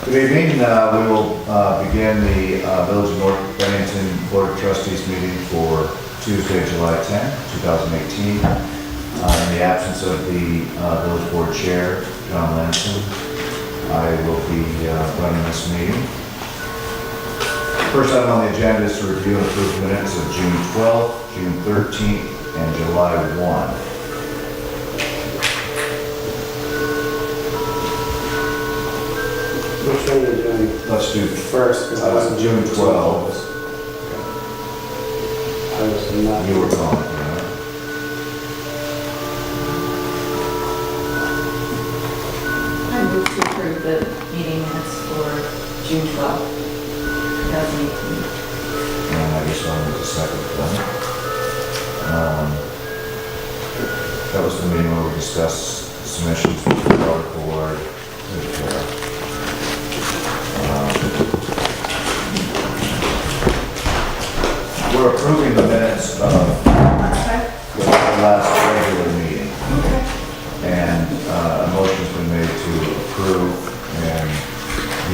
Good evening. We will begin the Village of North Bennington Board of Trustees meeting for Tuesday, July 10, 2018. In the absence of the Village Board Chair, John Lanson, I will be running this meeting. First item on the agenda is to review and approve minutes of June 12th, June 13th, and July 1. Which one are you doing? Let's do First, because I wasn't June 12th. I was not. You were gone, right? I move to approve the meeting minutes for June 12th, 2018. And I guess I was a second then. That was the meeting where we discussed submissions with the road board. We're approving the minutes of the last regular meeting. And a motion's been made to approve, and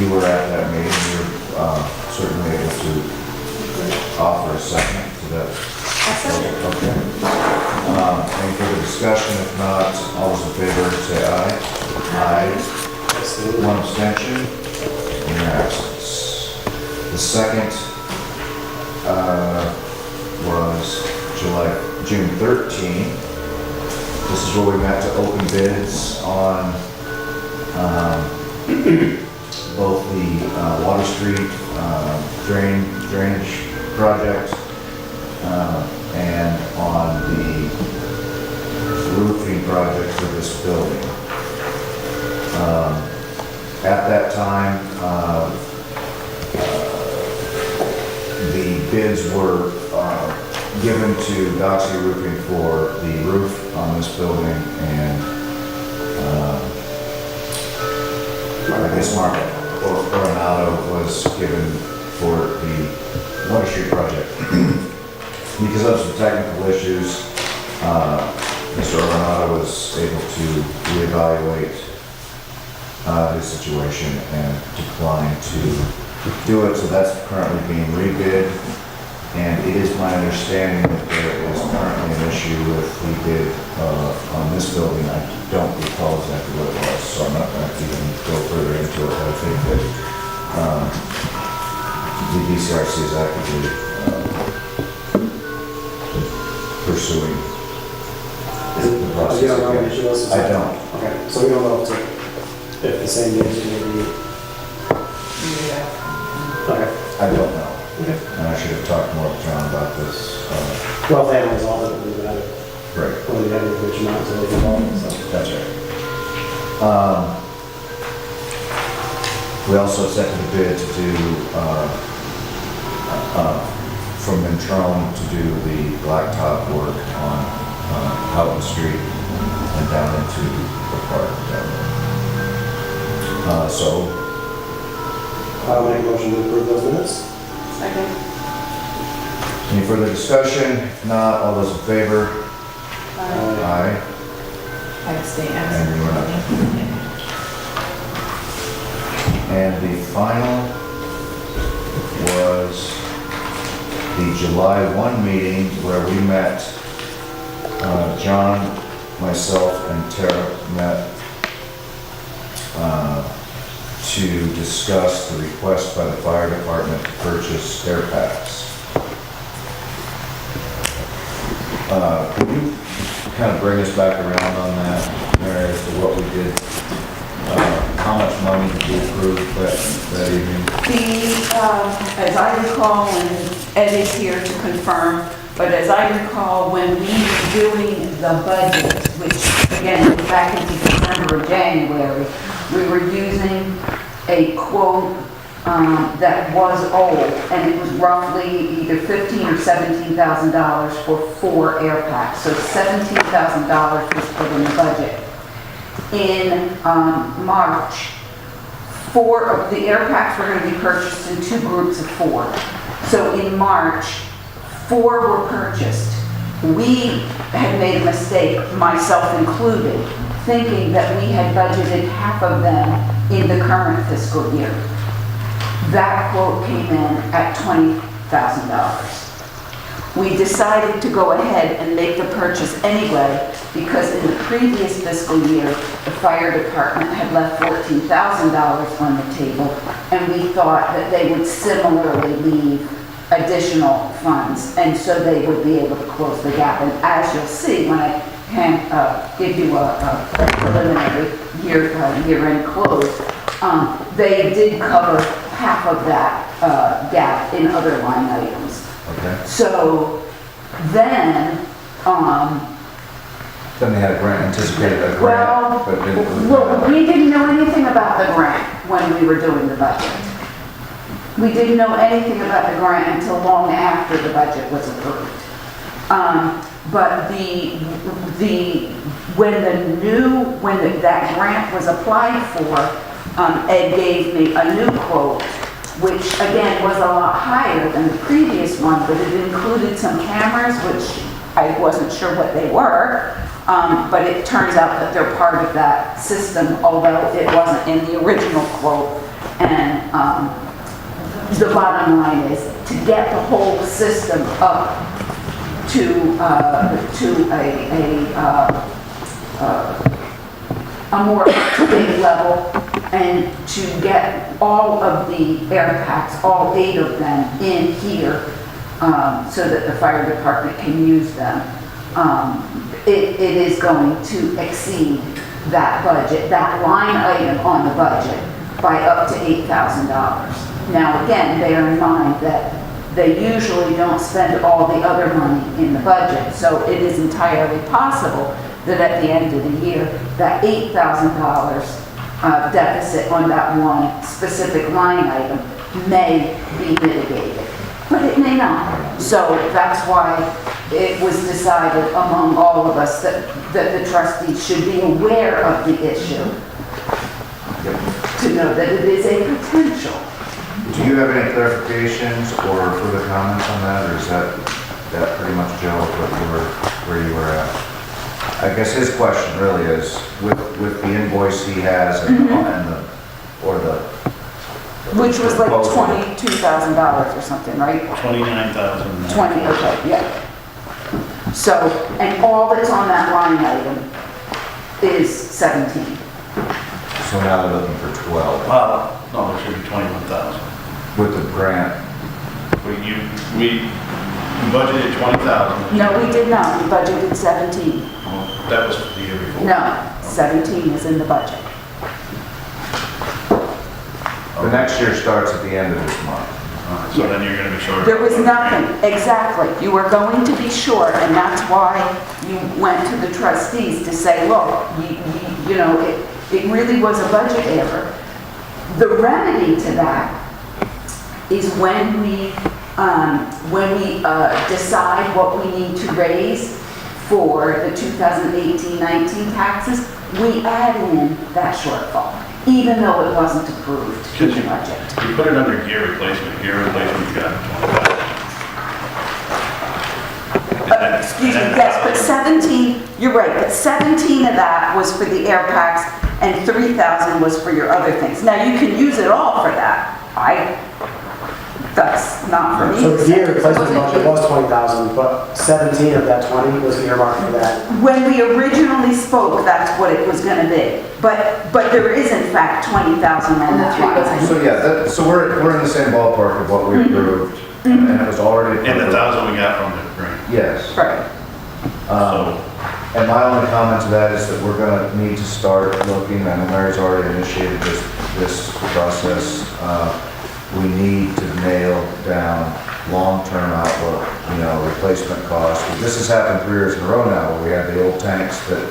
you were at that meeting. You're certainly able to offer a second to that. Okay. Any further discussion? If not, all those in favor say aye. Aye. One abstention in your absence. The second was June 13th. This is where we met to open bids on both the Water Street drainage project and on the roofing project for this building. At that time, the bids were given to Doxy Roofing for the roof on this building, and I guess Mark Coronado was given for the Water Street project. Because of some technical issues, Mr. Coronado was able to reevaluate his situation and decline to do it, so that's currently being rebid. And it is my understanding that there is currently an issue with the bid on this building. I don't recall exactly what it was, so I'm not going to even go further into it. I think that the DCRC is actively pursuing the process. You don't know when she was? I don't. Okay, so we don't know if the same days are going to be. Okay. I don't know. Okay. And I should have talked more with John about this. Well, they haven't resolved it, we've got it. Right. When we got it, which amount, so they can involve it, so. That's right. We also accepted a bid to do, from Ventrone to do the blacktop work on Houghton Street and down into the park down there. So, I'll make a motion to approve those minutes. Second. any further discussion? If not, all those in favor? Aye. I abstain. And you were not. And the final was the July 1 meeting where we met, John, myself, and Tara met to discuss the request by the fire department to purchase air packs. Could you kind of bring us back around on that, Mary, as to what we did? How much money did we approve that evening? As I recall, and Ed is here to confirm, but as I recall, when we were doing the budget, which again, was back in December or January, we were using a quote that was old, and it was roughly either $15,000 or $17,000 for 4 air packs. So $17,000 was put in the budget. In March, 4 of the air packs were going to be purchased in 2 groups of 4. So in March, 4 were purchased. we had made a mistake, myself included, thinking that we had budgeted half of them in the current fiscal year. That quote came in at $20,000. We decided to go ahead and make the purchase anyway because in the previous fiscal year, the fire department had left $14,000 on the table, and we thought that they would similarly leave additional funds, and so they would be able to close the gap. And as you'll see, when I give you a preliminary year-end close, they did cover half of that gap in other line items. Okay. So then, Then they had a grant, anticipated a well, grant, but didn't. we didn't know anything about the grant when we were doing the budget. We didn't know anything about the grant until long after the budget was approved. But when that grant was applied for, Ed gave me a new quote, which again was a lot higher than the previous one, but it included some cameras, which I wasn't sure what they were, but it turns out that they're part of that system, although it wasn't in the original quote. And the bottom line is to get the whole system up to a more up-to-date level, and to get all of the air packs, all 8 of them, in here so that the fire department can use them. It is going to exceed that budget, that line item on the budget, by up to $8,000. Now again, bear in mind that they usually don't spend all the other money in the budget, so it is entirely possible that at the end of the year, that $8,000 deficit on that one specific line item may be mitigated, but it may not. So that's why it was decided among all of us that the trustees should be aware of the issue, to know that it is a potential. Do you have any clarifications or further comments on that, or is that pretty much Joe where you were at? I guess his question really is, with the invoice he has and Which was like proposal. $22,000 or something, right? 29,000. 20, okay, yeah. So, and all that's on that line item is 17. So now they're looking for 12 No, there should be 21,000. with the grant. We budgeted 20,000. No, we did not, we budgeted 17. Well, that was the year before. No, 17 is in the budget. The next year starts at the end of this month. So then you're gonna be short. There was nothing, exactly. You were going to be short, and that's why you went to the trustees to say, look, you know, it really was a budget error. The remedy to that is when we decide what we need to raise for the 2018-19 taxes, we add in that shortfall, even though it wasn't approved in the budget. You put it under gear replacement. Gear replacement, you got 20,000. Excuse me, yes, but 17, you're right, but 17 of that was for the air packs and 3,000 was for your other things. Now, you can use it all for that. That's not for me. So the gear replacement budget was 20,000, but 17 of that 20 was earmarked for that. When we originally spoke, that's what it was gonna be. But there is in fact 20,000 on that line. So yeah, so we're in the same ballpark of what we approved, and it was already And the approved. 1,000 we got from the grant. Yes. Right. And my only comment to that is that we're gonna need to start looking, and Mary's already initiated this process. We need to nail down long-term outlook, replacement costs. This has happened 3 years in a row now, where we had the old tanks that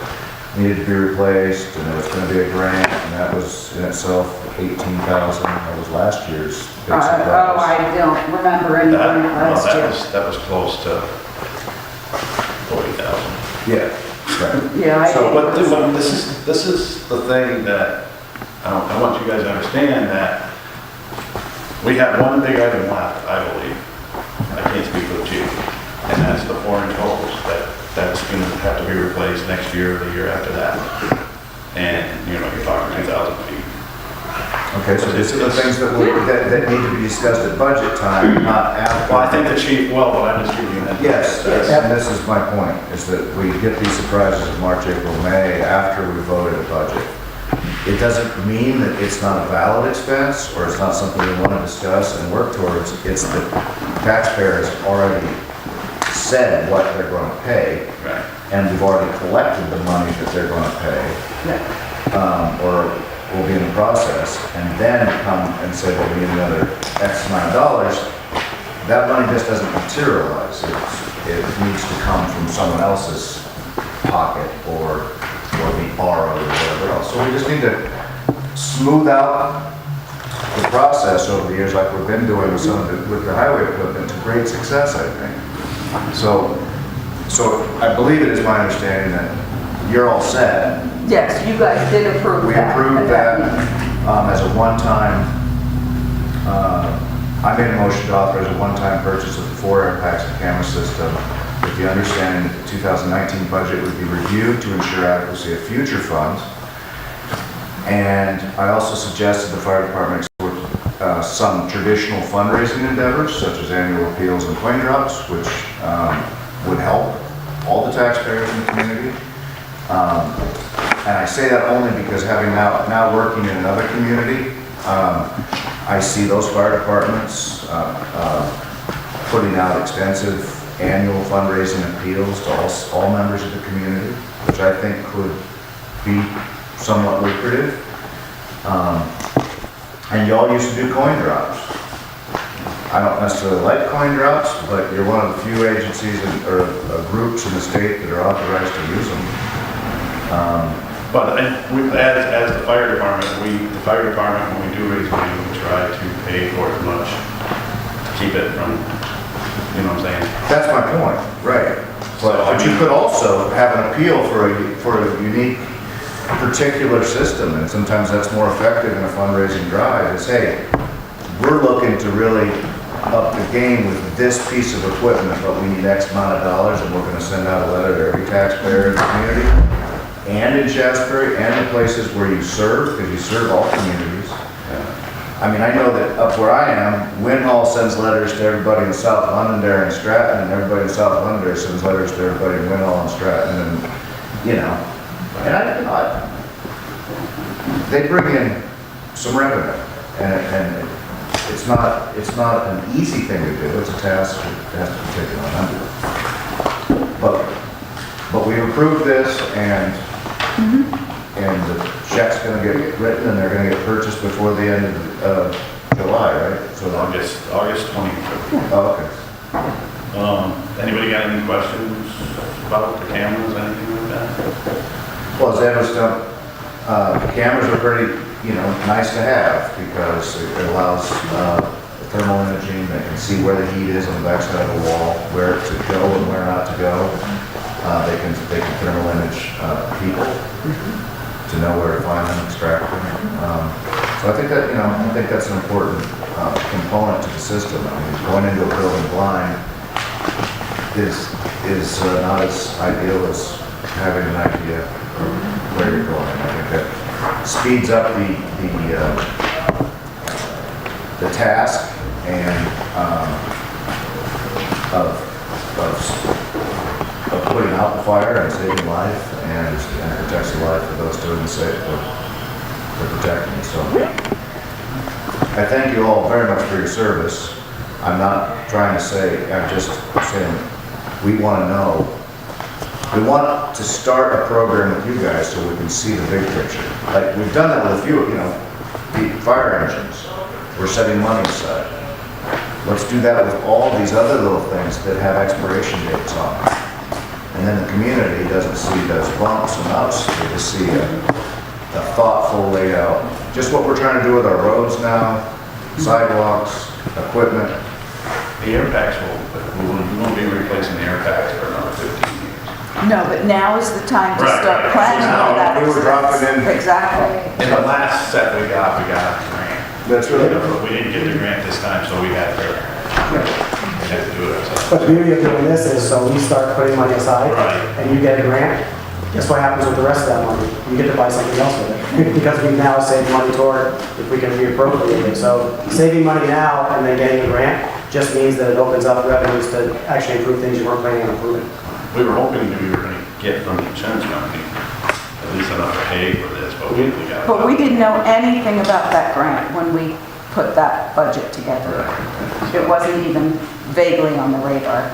needed to be replaced, and there was gonna be a grant, and that was in itself 18,000. That was last year's basic Oh, price. I don't remember anything last year. That was close to 40,000. Yeah, right. Yeah, So, but this is the thing that I want you guys to understand, that we have one big item left, I believe. I can't speak for the chief, and that's the 4-inch hose that that's gonna have to be replaced next year or the year after that. And, you know, you're talking 2,000 feet. Okay, so these are the things that need to be discussed at budget time, not after. Well, I think the chief, but I'm just giving you that. Yes, and this is my point, is that we get these surprises in March, April, May, after we voted a budget. It doesn't mean that it's not a valid expense, or it's not something we want to discuss and work towards. It's the taxpayers already said what they're going to pay, Right. and we've already collected the money that they're going to pay, or will be in the process, and then come and say, well, we need another X amount of dollars. That money just doesn't materialize. It needs to come from someone else's pocket or be borrowed or whatever else. So we just need to smooth out the process over the years, like we've been doing with with the highway equipment to great success, I think. So I believe it is my understanding that you're all set. Yes, you guys did approve We that. approved that as a one-time, I made a motion to authorize a one-time purchase of the 4 air packs and camera system with the understanding that the 2019 budget would be reviewed to ensure adequacy of future funds. And I also suggested the fire department explore some traditional fundraising endeavors, such as annual appeals and coin drops, which would help all the taxpayers in the community. And I say that only because having now working in another community, I see those fire departments putting out extensive annual fundraising appeals to all members of the community, which I think could be somewhat lucrative. And y'all used to do coin drops. I don't necessarily like coin drops, but you're one of the few agencies or groups in the state that are authorized to use them. But as the fire department, when we do raise money, we try to pay for as much to keep it from, you know what I'm saying? That's my point, right. But you could also have an appeal for a unique, particular system, and sometimes that's more effective in a fundraising drive, is, hey, we're looking to really up the game with this piece of equipment, but we need X amount of dollars, and we're gonna send out a letter to every taxpayer in the community, and in Shasberry, and the places where you serve, because you serve all communities. I mean, I know that up where I am, Winhall sends letters to everybody in South Londonderry and Stratton, and everybody in South Londonderry sends letters to everybody in Winhall and Stratton, and, you know, and they bring in some revenue, and it's not an easy thing to do. It's a task that has to be taken on under. But we've approved this, and the check's gonna get written, and they're gonna get purchased before the end of July, right? So August 20th. Oh, okay. Anybody got any questions about the cameras, anything like that? Well, as Ed was telling, the cameras are pretty, nice to have, because it allows thermal imaging. They can see where the heat is on the backside of the wall, where to go and where not to go. They can thermal image people to know where to find them, extract them. So I think that's an important component to the system. I mean, going into a building blind is not as ideal as having an idea of where you're going. I think that speeds up the task and of putting out the fire and saving life, and protects the life of those doing the safe for protecting. So I thank you all very much for your service. I'm not trying to say, I'm just saying we want to know. We want to start a program with you guys so we can see the big picture. Like we've done that with a few, the fire engines. We're setting money aside. Let's do that with all these other little things that have expiration dates on them. And then the community doesn't see those bumps and ups. They just see a thoughtful layout. Just what we're trying to do with our roads now, sidewalks, equipment. The air packs we won't be replacing the air packs for another 15 years. No, but now is the time to Right. start planning for that. We were dropping in. Exactly. In the last set we got a grant. That's really But we didn't get the grant this time, so we had to. have to do it ourselves. But the beauty of doing this is, so we start putting money aside, Right. and you get a grant, guess what happens with the rest of that money? You get to buy something else with it, because we now save money toward, if we can reappropriate it. So saving money now and then getting a grant just means that it opens up revenues to actually improve things you weren't planning on improving. We were hoping we were gonna get from the insurance company, at least enough to pay for this, but we got. But we didn't know anything about that grant when we put that budget together. It wasn't even vaguely on the radar.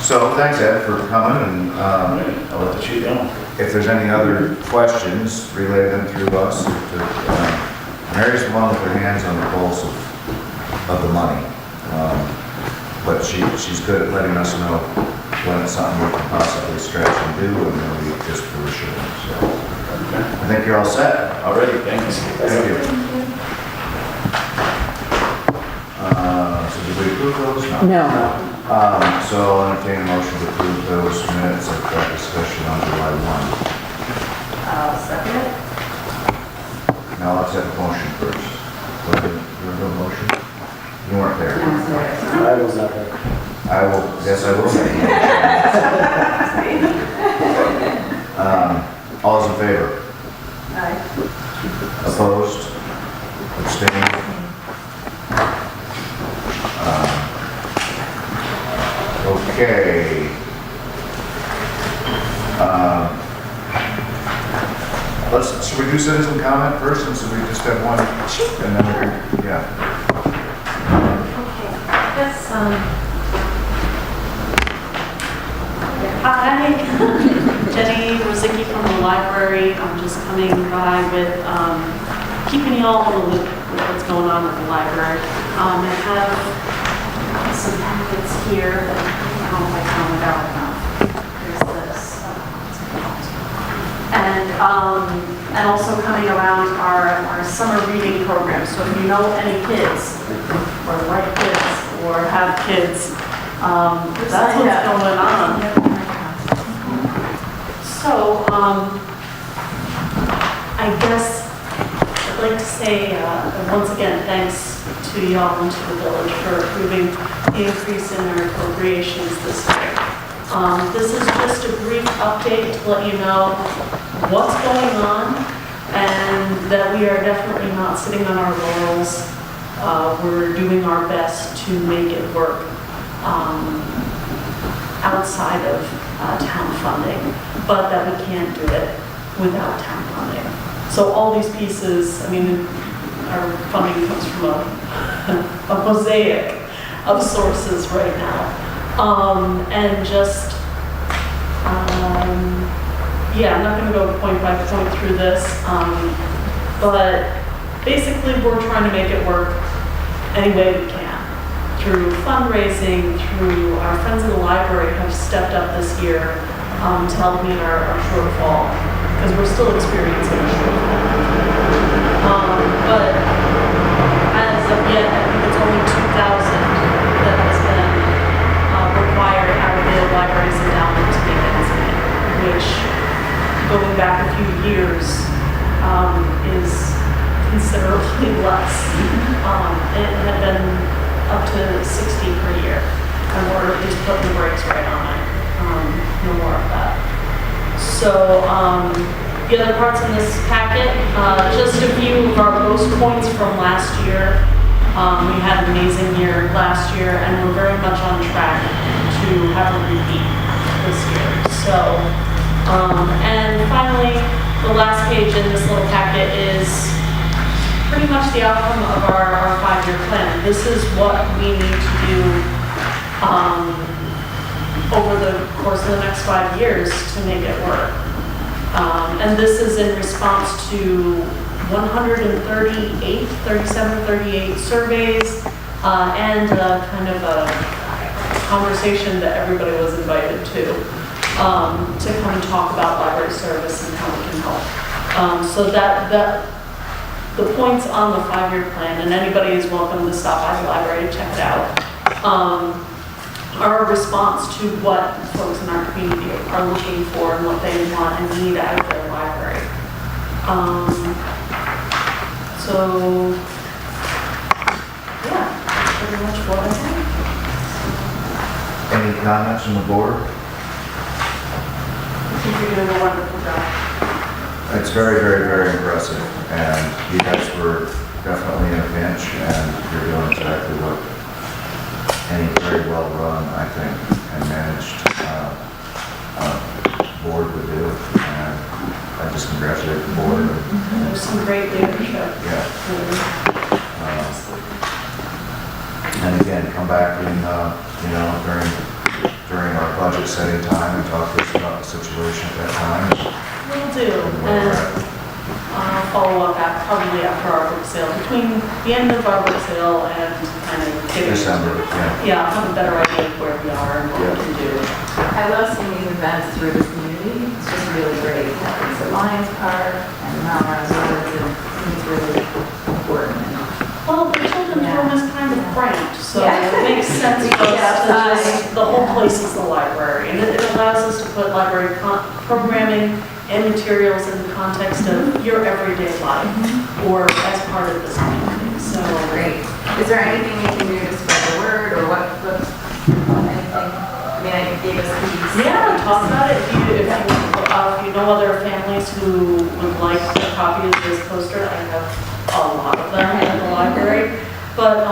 So thanks, Ed, for coming, and I'll let the chief know. if there's any other questions, relay them through us. Mary's the one with her hands on the pulse of the money. But she's good at letting us know when it's something we can possibly stretch and do, and then we just for sure. So I think you're all set. Alrighty, thanks. Thank you. So did we approve those? No. So I'll entertain a motion to approve those minutes of that discussion on July 1. I'll second it. Now let's have a motion first. You want to do a motion? You weren't there. I was not there. I will, yes, I will make a motion. All those in favor? Aye. Opposed? Abstained? Okay. Should we do citizen comment first, since we just have one? And then we're, yeah. Okay, yes, hi, Jenny Rosicki from the library. I'm just coming by with, keeping you all in the loop with what's going on at the library. I have some packets here that I don't know if I counted out enough. There's this. And also coming around our summer reading program. So if you know any kids, or like kids, or have kids, that's what's going on. So, I guess I'd like to say, once again, thanks to y'all and to the village for approving the increase in our appropriations this year. This is just a brief update to let you know what's going on and that we are definitely not sitting on our laurels. We're doing our best to make it work outside of town funding, but that we can't do it without town funding. So all these pieces, I mean, our funding comes from a mosaic of sources right now. And just, yeah, I'm not going to go point by point through this, but basically we're trying to make it work any way we can. Through fundraising, through our friends in the library have stepped up this year to help meet our shortfall, because we're still experiencing a shortfall. But as of yet, I think it's only 2,000 that has been required out of the library's endowment to make ends meet, which, going back a few years, is considerably less. It had been up to 60 per year, and we're at least putting the brakes right on it. No more of that. So the other parts in this packet, just a few of our most points from last year. We had an amazing year last year, and we're very much on track to have a repeat this year. So, and finally, the last page in this little packet is pretty much the outcome of our 5-year plan. This is what we need to do over the course of the next 5 years to make it work. And this is in response to 37, 38 surveys, and kind of a conversation that everybody was invited to come and talk about library service and how we can help. So that the points on the 5-year plan, and anybody is welcome to stop by the library to check it out, are a response to what folks in our community are looking for and what they want and need out of their library. So, yeah. pretty much what I think. Any comments from the board? I think you're doing a wonderful job. It's very, very, very impressive, and you guys were definitely in a pinch, and you're doing exactly what any very well-run, I think, and managed board would do, and I just congratulate the board. There's some great leadership. Yeah. And again, come back in, during our budget setting time and talk to us about the situation at that time. Will do, and I'll follow up probably after our book sale, between the end of our book sale and kind of getting. December, yeah. Yeah, I'll have a better idea of where we are and what we can do. I love seeing these events through the community. It's just really great. It's at Lions Park and Melrose Woods, and it's really important. Well, the children's room is kind of cramped, so Yeah. it makes sense We for can get us to outside. just, the whole place is the library. And it allows us to put library programming and materials in the context of your everyday life or as part of this community, so. Great. Is there anything you can do to spread the word, or anything? I mean, I gave us these. Yeah, talk about it. If you know other families who would like a copy of this poster, I have a lot of them in the library. But,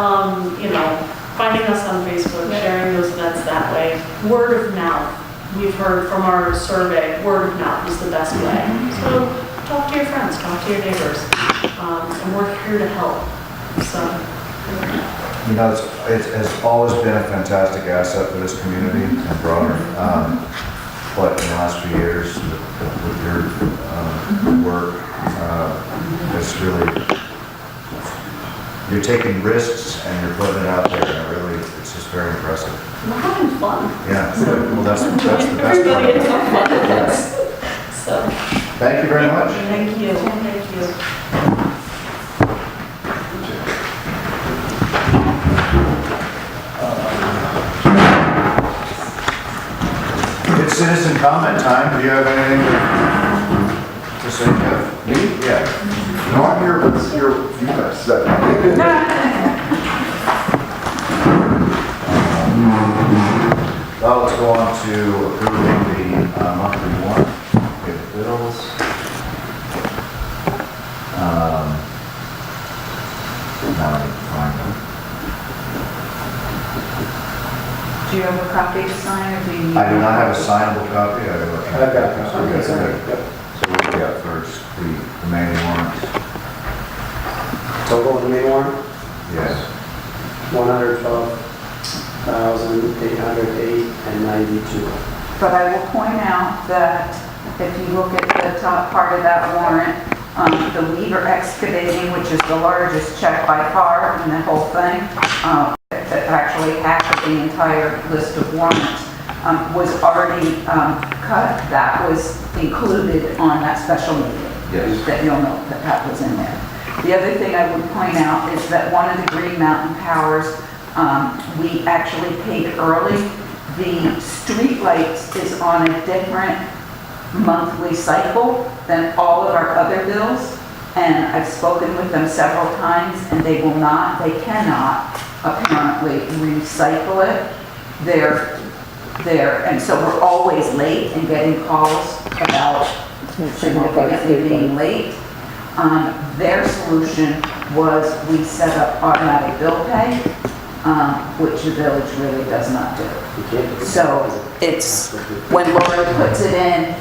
finding us on Facebook, sharing those events that way, word of mouth. We've heard from our survey, word of mouth is the best way. So talk to your friends, talk to your neighbors, and we're here to help. So. It has always been a fantastic asset for this community and broader. But in the last few years, with your work, it's really, you're taking risks and you're putting it out there, and it's just very impressive. We're having fun. Yeah, well, that's the best part. Everybody is having fun with Yes. this. So, Thank you very much. thank you, thank you. It's citizen comment time. Do you have anything to say, Jeff? Me? Yeah. No, I'm here, but it's your, you guys said. Well, let's go on to approving the monthly warrant, pay the bills. Now I need to find them. Do you have a copy to sign, or do you need? I do not have a signable copy. I've got a copy. Okay, Sorry. good. So what do we got first? The main warrant? Total in the main warrant, Yes. 112,808.92. But I will point out that if you look at the top part of that warrant, the Weaver Excavating, which is the largest check by far in the whole thing, actually half of the entire list of warrants, was already cut. That was included on that special meeting. Yes. That you'll note that was in there. The other thing I would point out is that one of the Green Mountain Powers, we actually paid early. The street lights is on a different monthly cycle than all of our other bills. And I've spoken with them several times, and they cannot apparently recycle it. And so we're always late and getting calls about significantly being late. Their solution was we set up automatic bill pay, which the village really does not do. So it's, when Laura puts it in,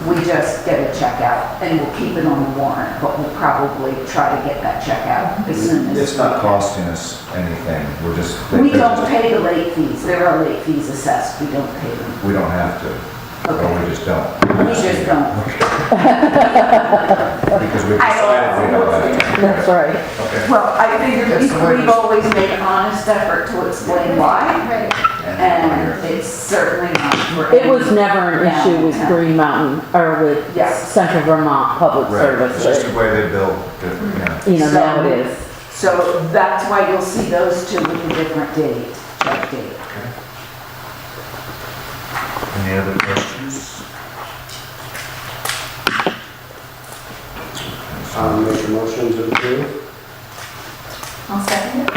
we just get a check out, and we'll keep it on the warrant, but we'll probably try to get that check out as soon as. It's not costing us anything. We're just. We don't pay the late fees. There are late fees assessed. We don't pay them. We don't have to. Or Okay. we just don't. We just don't. Because we decided we don't have to. That's right. Okay. Well, I figured That's the way we've this- always made an honest effort to explain why, and it's certainly not. for It was any- never an issue with Yeah. Green Mountain or with Yes. Central Vermont Public Right, it's just Service. the way they build different, yeah. You know, now it is. So that's why you'll see those two with a different date, check date. Any other questions? Make a motion to approve. I'll second it.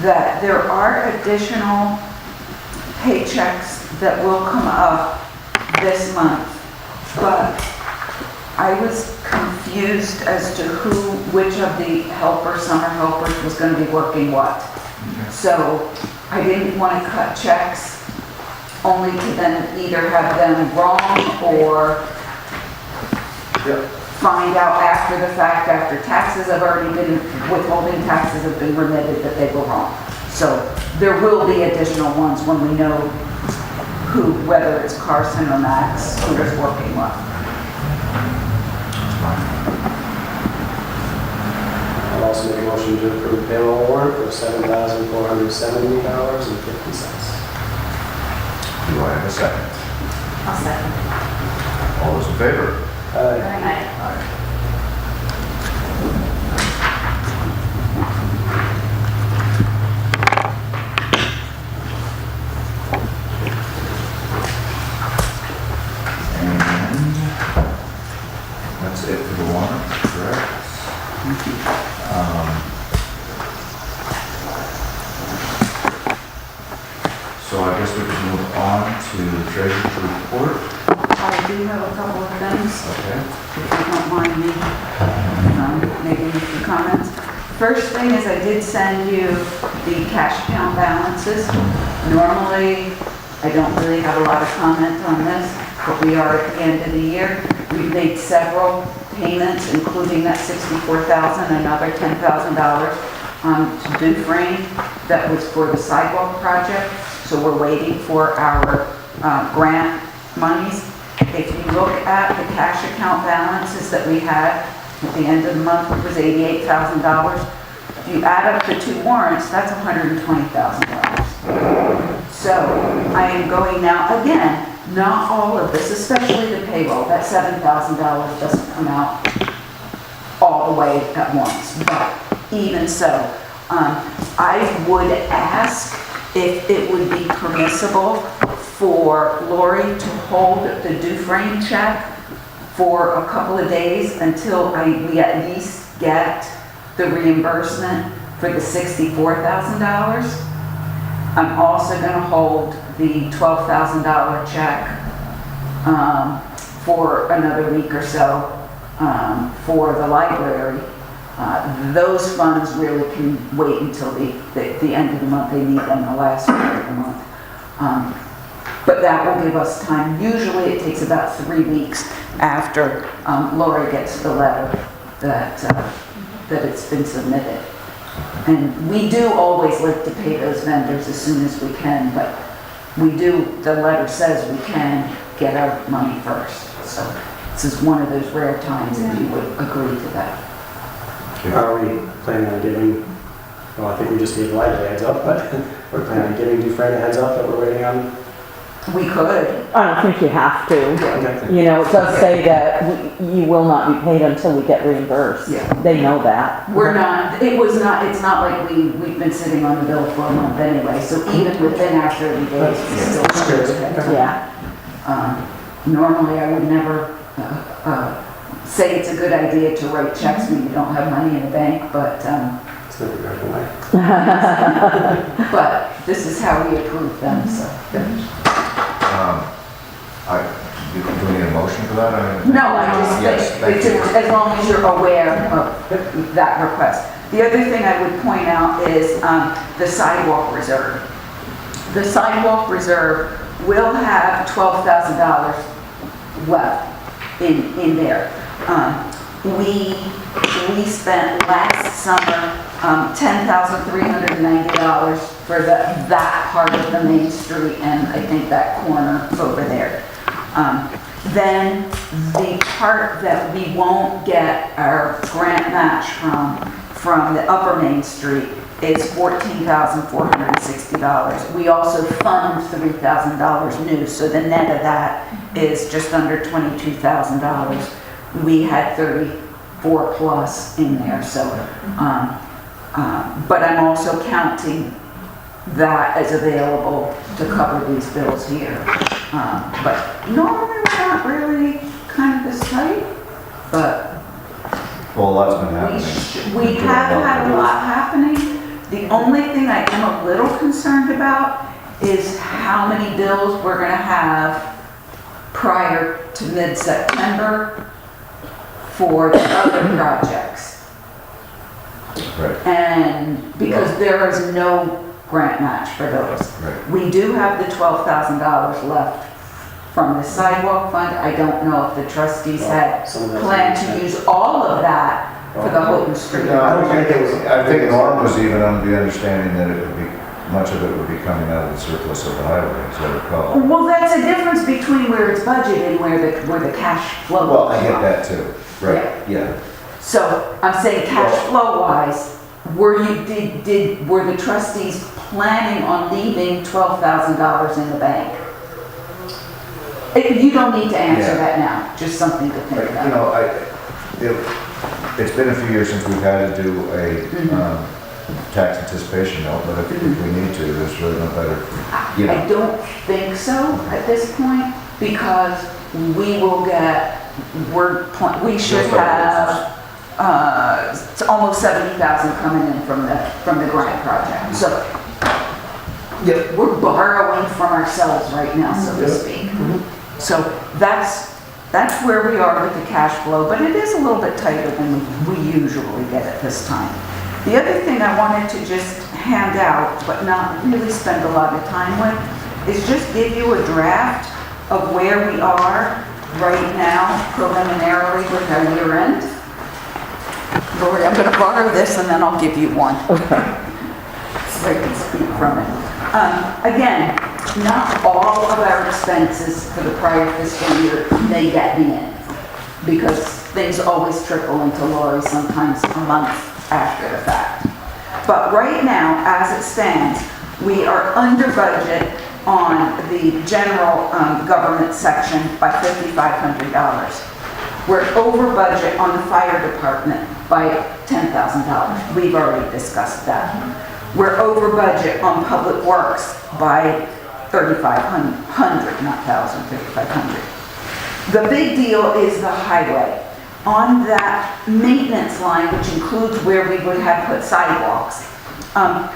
that there are additional paychecks that will come up this month, but I was confused as to which of the summer helpers was going to be working what. So I didn't want to cut checks only to then either have them wrong or find out after the fact, after taxes have already been, withholding taxes have been remitted, that they were wrong. So there will be additional ones when we know who, whether it's Carson or Max, who is working what. I'll also make a motion to approve payroll warrant for $7,470.50. Do I have a second? I'll second. All those in favor? Aye. And that's it for the warrant, correct? So I guess we can move on to the treasurer's report. I do have a couple of things, Okay. if you don't mind me making a few comments. First thing is I did send you the cash account balances. Normally, I don't really have a lot of comment on this, but we are at the end of the year. We've made several payments, including that $64,000, another $10,000 to Dufresne. That was for the sidewalk project. So we're waiting for our grant monies. If you look at the cash account balances that we had at the end of the month, it was $88,000. If you add up the two warrants, that's $120,000. So I am going now, again, not all of this, especially the payroll, that $7,000 doesn't come out all the way at once, but even so, I would ask if it would be permissible for Lori to hold the Dufresne check for a couple of days until we at least get the reimbursement for the $64,000. I'm also going to hold the $12,000 check for another week or so for the library. Those funds really can wait until the end of the month. They need them the last week of the month. But that will give us time. Usually it takes about 3 weeks after Lori gets the letter that it's been submitted. And we do always like to pay those vendors as soon as we can, but the letter says we can get our money first. So this is one of those rare times that you would agree to that. Are we planning on giving, well, I think we just gave the library a heads up, but we're planning on giving Dufresne a heads up that we're waiting on? We could. I don't think you have to. Okay. You know, it does say that you will not be paid until we get reimbursed. Yeah. They know that. We're not, it's not like we've been sitting on the bill for a month anyway, so even within our 30 days, we still Yeah. Normally, I would never say it's a good idea to write checks when you don't have money in the bank, but It's never going away. but this is how we approve them, so. Do we need a motion for that? No, I just Yes, think, thank it's you. just, as long as you're aware of that request. The other thing I would point out is the sidewalk reserve. The sidewalk reserve will have $12,000 left in there. We spent last summer $10,390 for that part of the main street and I think that corner over there. Then the part that we won't get our grant match from the upper Main Street is $14,460. We also fund $3,000 new, so the net of that is just under $22,000. We had 34 plus in there, so, but I'm also counting that as available to cover these bills here. But normally we're not really kind of this tight, but Well, that's been happening. we have had a lot happening. The only thing I am a little concerned about is how many bills we're gonna have prior to mid-September for the other projects. Right, And because there is no grant match for those. right. We do have the $12,000 left from the sidewalk fund. I don't know if the trustees had Some of that's planned been to use all of that for the Houghton Street. No, I don't think it was- I think Norm was even under the understanding that it would be, much of it would be coming out of the surplus of the highway, as I recall. Well, that's a difference between where it's budgeted and where the cash flow. Well, I comes get from. that too, right, yeah. So I'm saying cash flow wise, were the trustees planning on leaving $12,000 in the bank? You don't need to answer Yeah. that now, just something to think But, about. you know, it's been a few years since we've had to do a, tax anticipation note, but if we need to, there's really no better, you I know. don't think so at this point, because we will get, we should have, it's almost 70,000 coming in from the grant project. So, we're borrowing from ourselves right now, so to speak. So that's where we are with the cash flow, but it is a little bit tighter than we usually get at this time. The other thing I wanted to just hand out, but not really spend a lot of time with, is just give you a draft of where we are right now preliminarily with our year end. Lori, I'm gonna borrow this and then I'll give you one. So I can speak from it. Again, not all of our expenses for the prior fiscal year may get me in, because things always trickle into Lori sometimes a month after the fact. But right now, as it stands, we are under budget on the general government section by $5,500. We're over budget on the fire department by $10,000. We've already discussed that. We're over budget on public works by 3,500, not 1,000, 3,500. The big deal is the highway. On that maintenance line, which includes where we would have put sidewalks,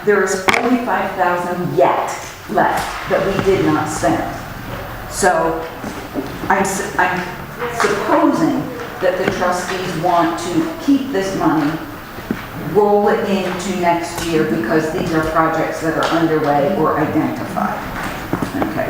there is 45,000 yet left that we did not spend. So I'm supposing that the trustees want to keep this money, roll it into next year, because these are projects that are underway or identified. Okay.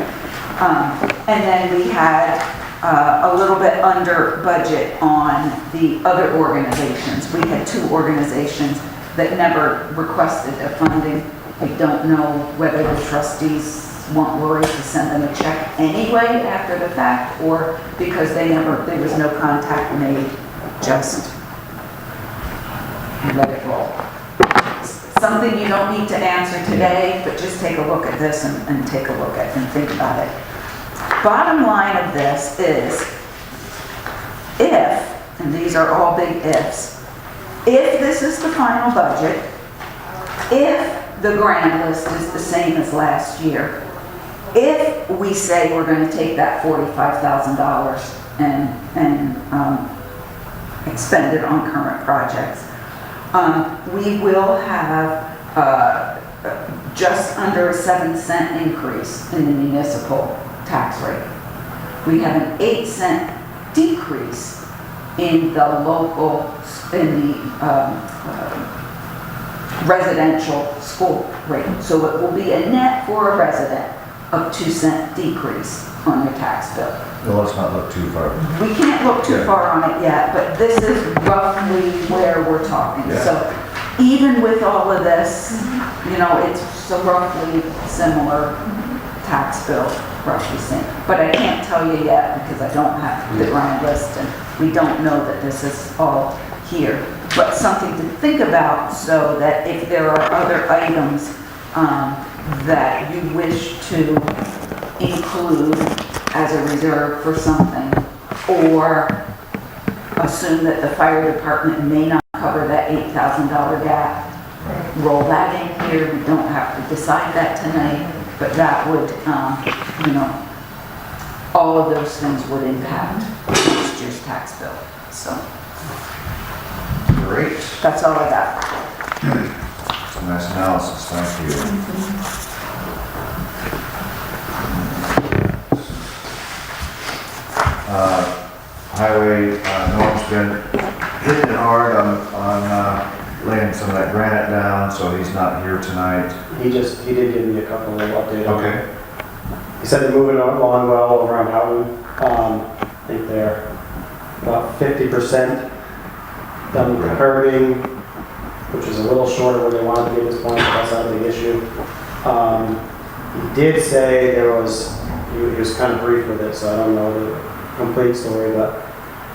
And then we had a little bit under budget on the other organizations. We had 2 organizations that never requested a funding. I don't know whether the trustees want Lori to send them a check anyway after the fact, or because there was no contact made, just let it roll. Something you don't need to answer today, but just take a look at this and take a look at and think about it. Bottom line of this is, if, and these are all big ifs, if this is the final budget, if the grand list is the same as last year, if we say we're going to take that $45,000 and expend it on current projects, we will have just under a 7-cent increase in the municipal tax rate. We have an 8-cent decrease in the local, in the residential school rate. So it will be a net for a resident of 2-cent decrease on your tax bill. Well, let's not look too far. We can't look too far on it yet, but this is roughly where we're talking. Yeah. So even with all of this, you know, it's a roughly similar tax bill, roughly same. But I can't tell you yet because I don't have the grand list and we don't know that this is all here. But something to think about, so that if there are other items that you wish to include as a reserve for something, or assume that the fire department may not cover that $8,000 gap, roll that in here. We don't have to decide that tonight, but that would, you know, all of those things would impact next year's tax bill. So Great. that's all I got. nice analysis, thank you. Highway, Norm's been hitting it hard on laying some of that granite down, so he's not here tonight. He did give me a couple of updates. Okay. He said they're moving along well around Houghton. I think they're about 50% done with the curbing, which is a little short of where they wanted to be at this point, but that's not a big issue. He did say he was kind of brief with it, so I don't know the complete story, but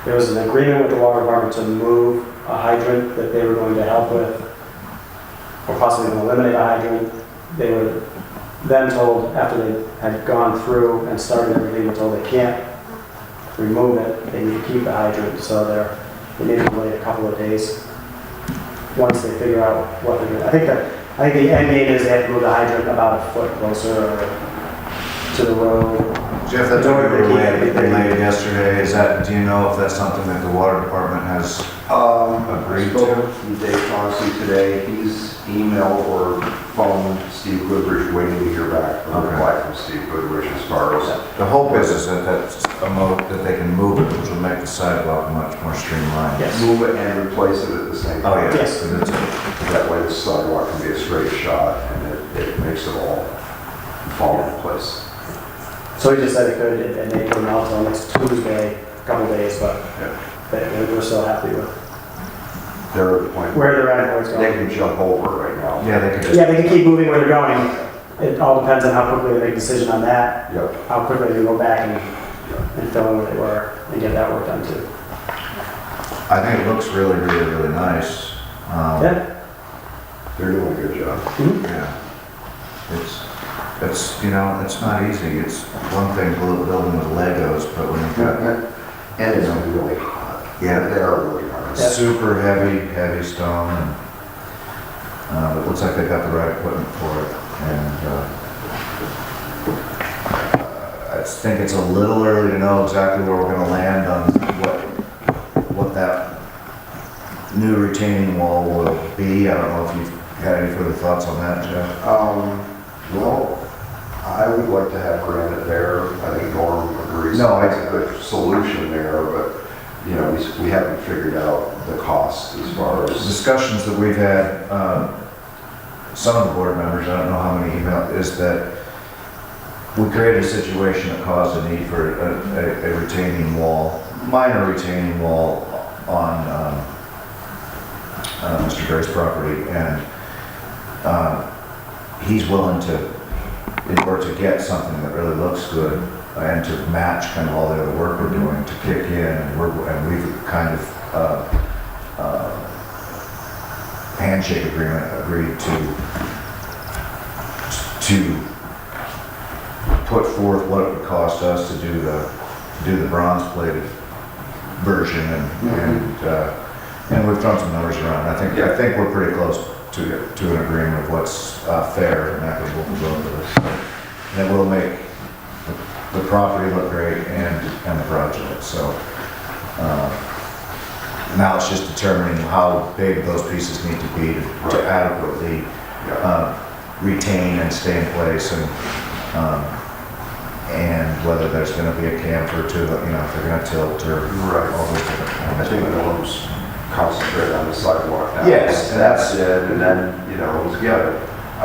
there was an agreement with the water department to move a hydrant that they were going to help with, or possibly going to eliminate a hydrant. They were then told, after they had gone through and started everything, were told they can't remove it, they need to keep the hydrant, so they need to wait a couple of days once they figure out what they're doing. I think the end game is they have to move the hydrant about a foot closer to the road. Jeff, that's what we were relayed yesterday, do you know if that's something that the water department has agreed I spoke to? with Dave Chauncey today. He's emailed or phoned Steve Goodrich, waiting to hear back from a reply from Steve Goodrich as far as. The hope is that that's a mode that they can move it, which will make the sidewalk much more streamlined. Yes. Move it and replace it at the same time. Oh, yeah. Yes. That way the sidewalk can be a straight shot and it makes it all fall into place. So he just said it could, and they put it out until next Tuesday, a couple of days, but we're still happy with They're at the point where they're at and where it's they going. can jump over right now. Yeah, they could just. Yeah, they can keep moving where they're going. It all depends on how quickly they make a decision on that, Yep. how quickly they go back and fill in where they were and get that work done too. I think it looks really, really, really nice. Yeah. They're doing a good job. Yeah. It's not easy. It's one thing building with Legos, but when you've got, And it's really hot. Yeah. They are really hard. Yeah. super heavy stone, and it looks like they got the right equipment for it. And I think it's a little early to know exactly where we're gonna land on what that new retaining wall will be. I don't know if you've had any further thoughts on that, Jeff? Well, I would like to have granite there. I think Norm agrees. No, That's a good solution there, but, we haven't figured out the cost as far as. Discussions that we've had, some of the board members, I don't know how many emailed, is that we created a situation that caused a need for a retaining wall, minor retaining wall on Mr. Gray's property, and he's willing to, in order to get something that really looks good and to match kind of all the other work we're doing, to kick in, and we've kind of handshake agreement agreed to put forth what it would cost us to do the bronze plated version, and we've thrown some numbers around. I think we're pretty close to an agreement of what's fair and equitable for both of us. And it will make the property look great and the project. So now it's just determining how big those pieces need to be to adequately retain and stay in place, and whether there's going to be a camper to, if they're going to tilt or all those different I things. think Norm's concentrate on the sidewalk now. Yes, And that's it, and then, I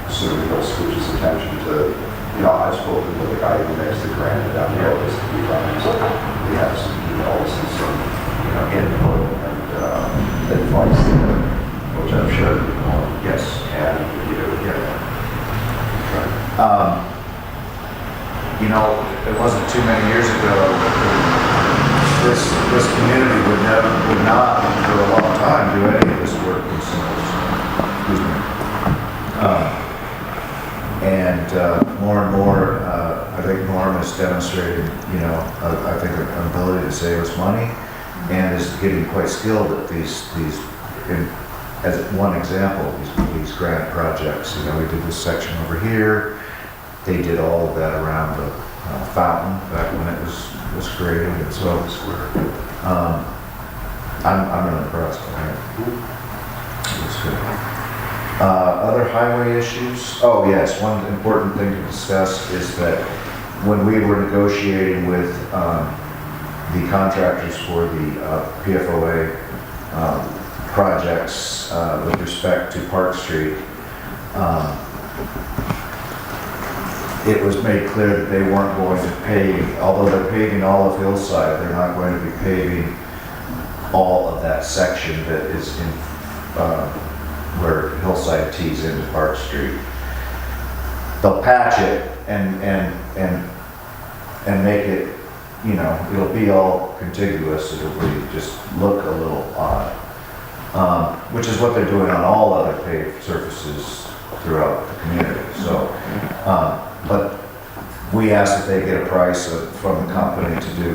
assume he'll switch his attention to, I've spoken with the guy who makes the granite down there a few times. He has some emails and some, input and advice there, which I've shared with him. Yes. And, It wasn't too many years ago, this community would not, for a long time, do any of this work themselves. Excuse me. More and more, I think Norm has demonstrated, I think an ability to save us money, and is getting quite skilled at as one example, these grant projects. We did this section over here. They did all of that around the fountain back when it was created, and so I'm really impressed. It was good. Other highway issues? Oh, yes, one important thing to discuss is that when we were negotiating with the contractors for the PFOA projects with respect to Park Street, it was made clear that they weren't going to pave, although they're paving all of Hillside, they're not going to be paving all of that section that is in where Hillside tees into Park Street. They'll patch it and make it, you know, it'll be all contiguous, it'll be just look a little odd. Which is what they're doing on all other paved surfaces throughout the community, so. But we asked if they get a price from the company to do,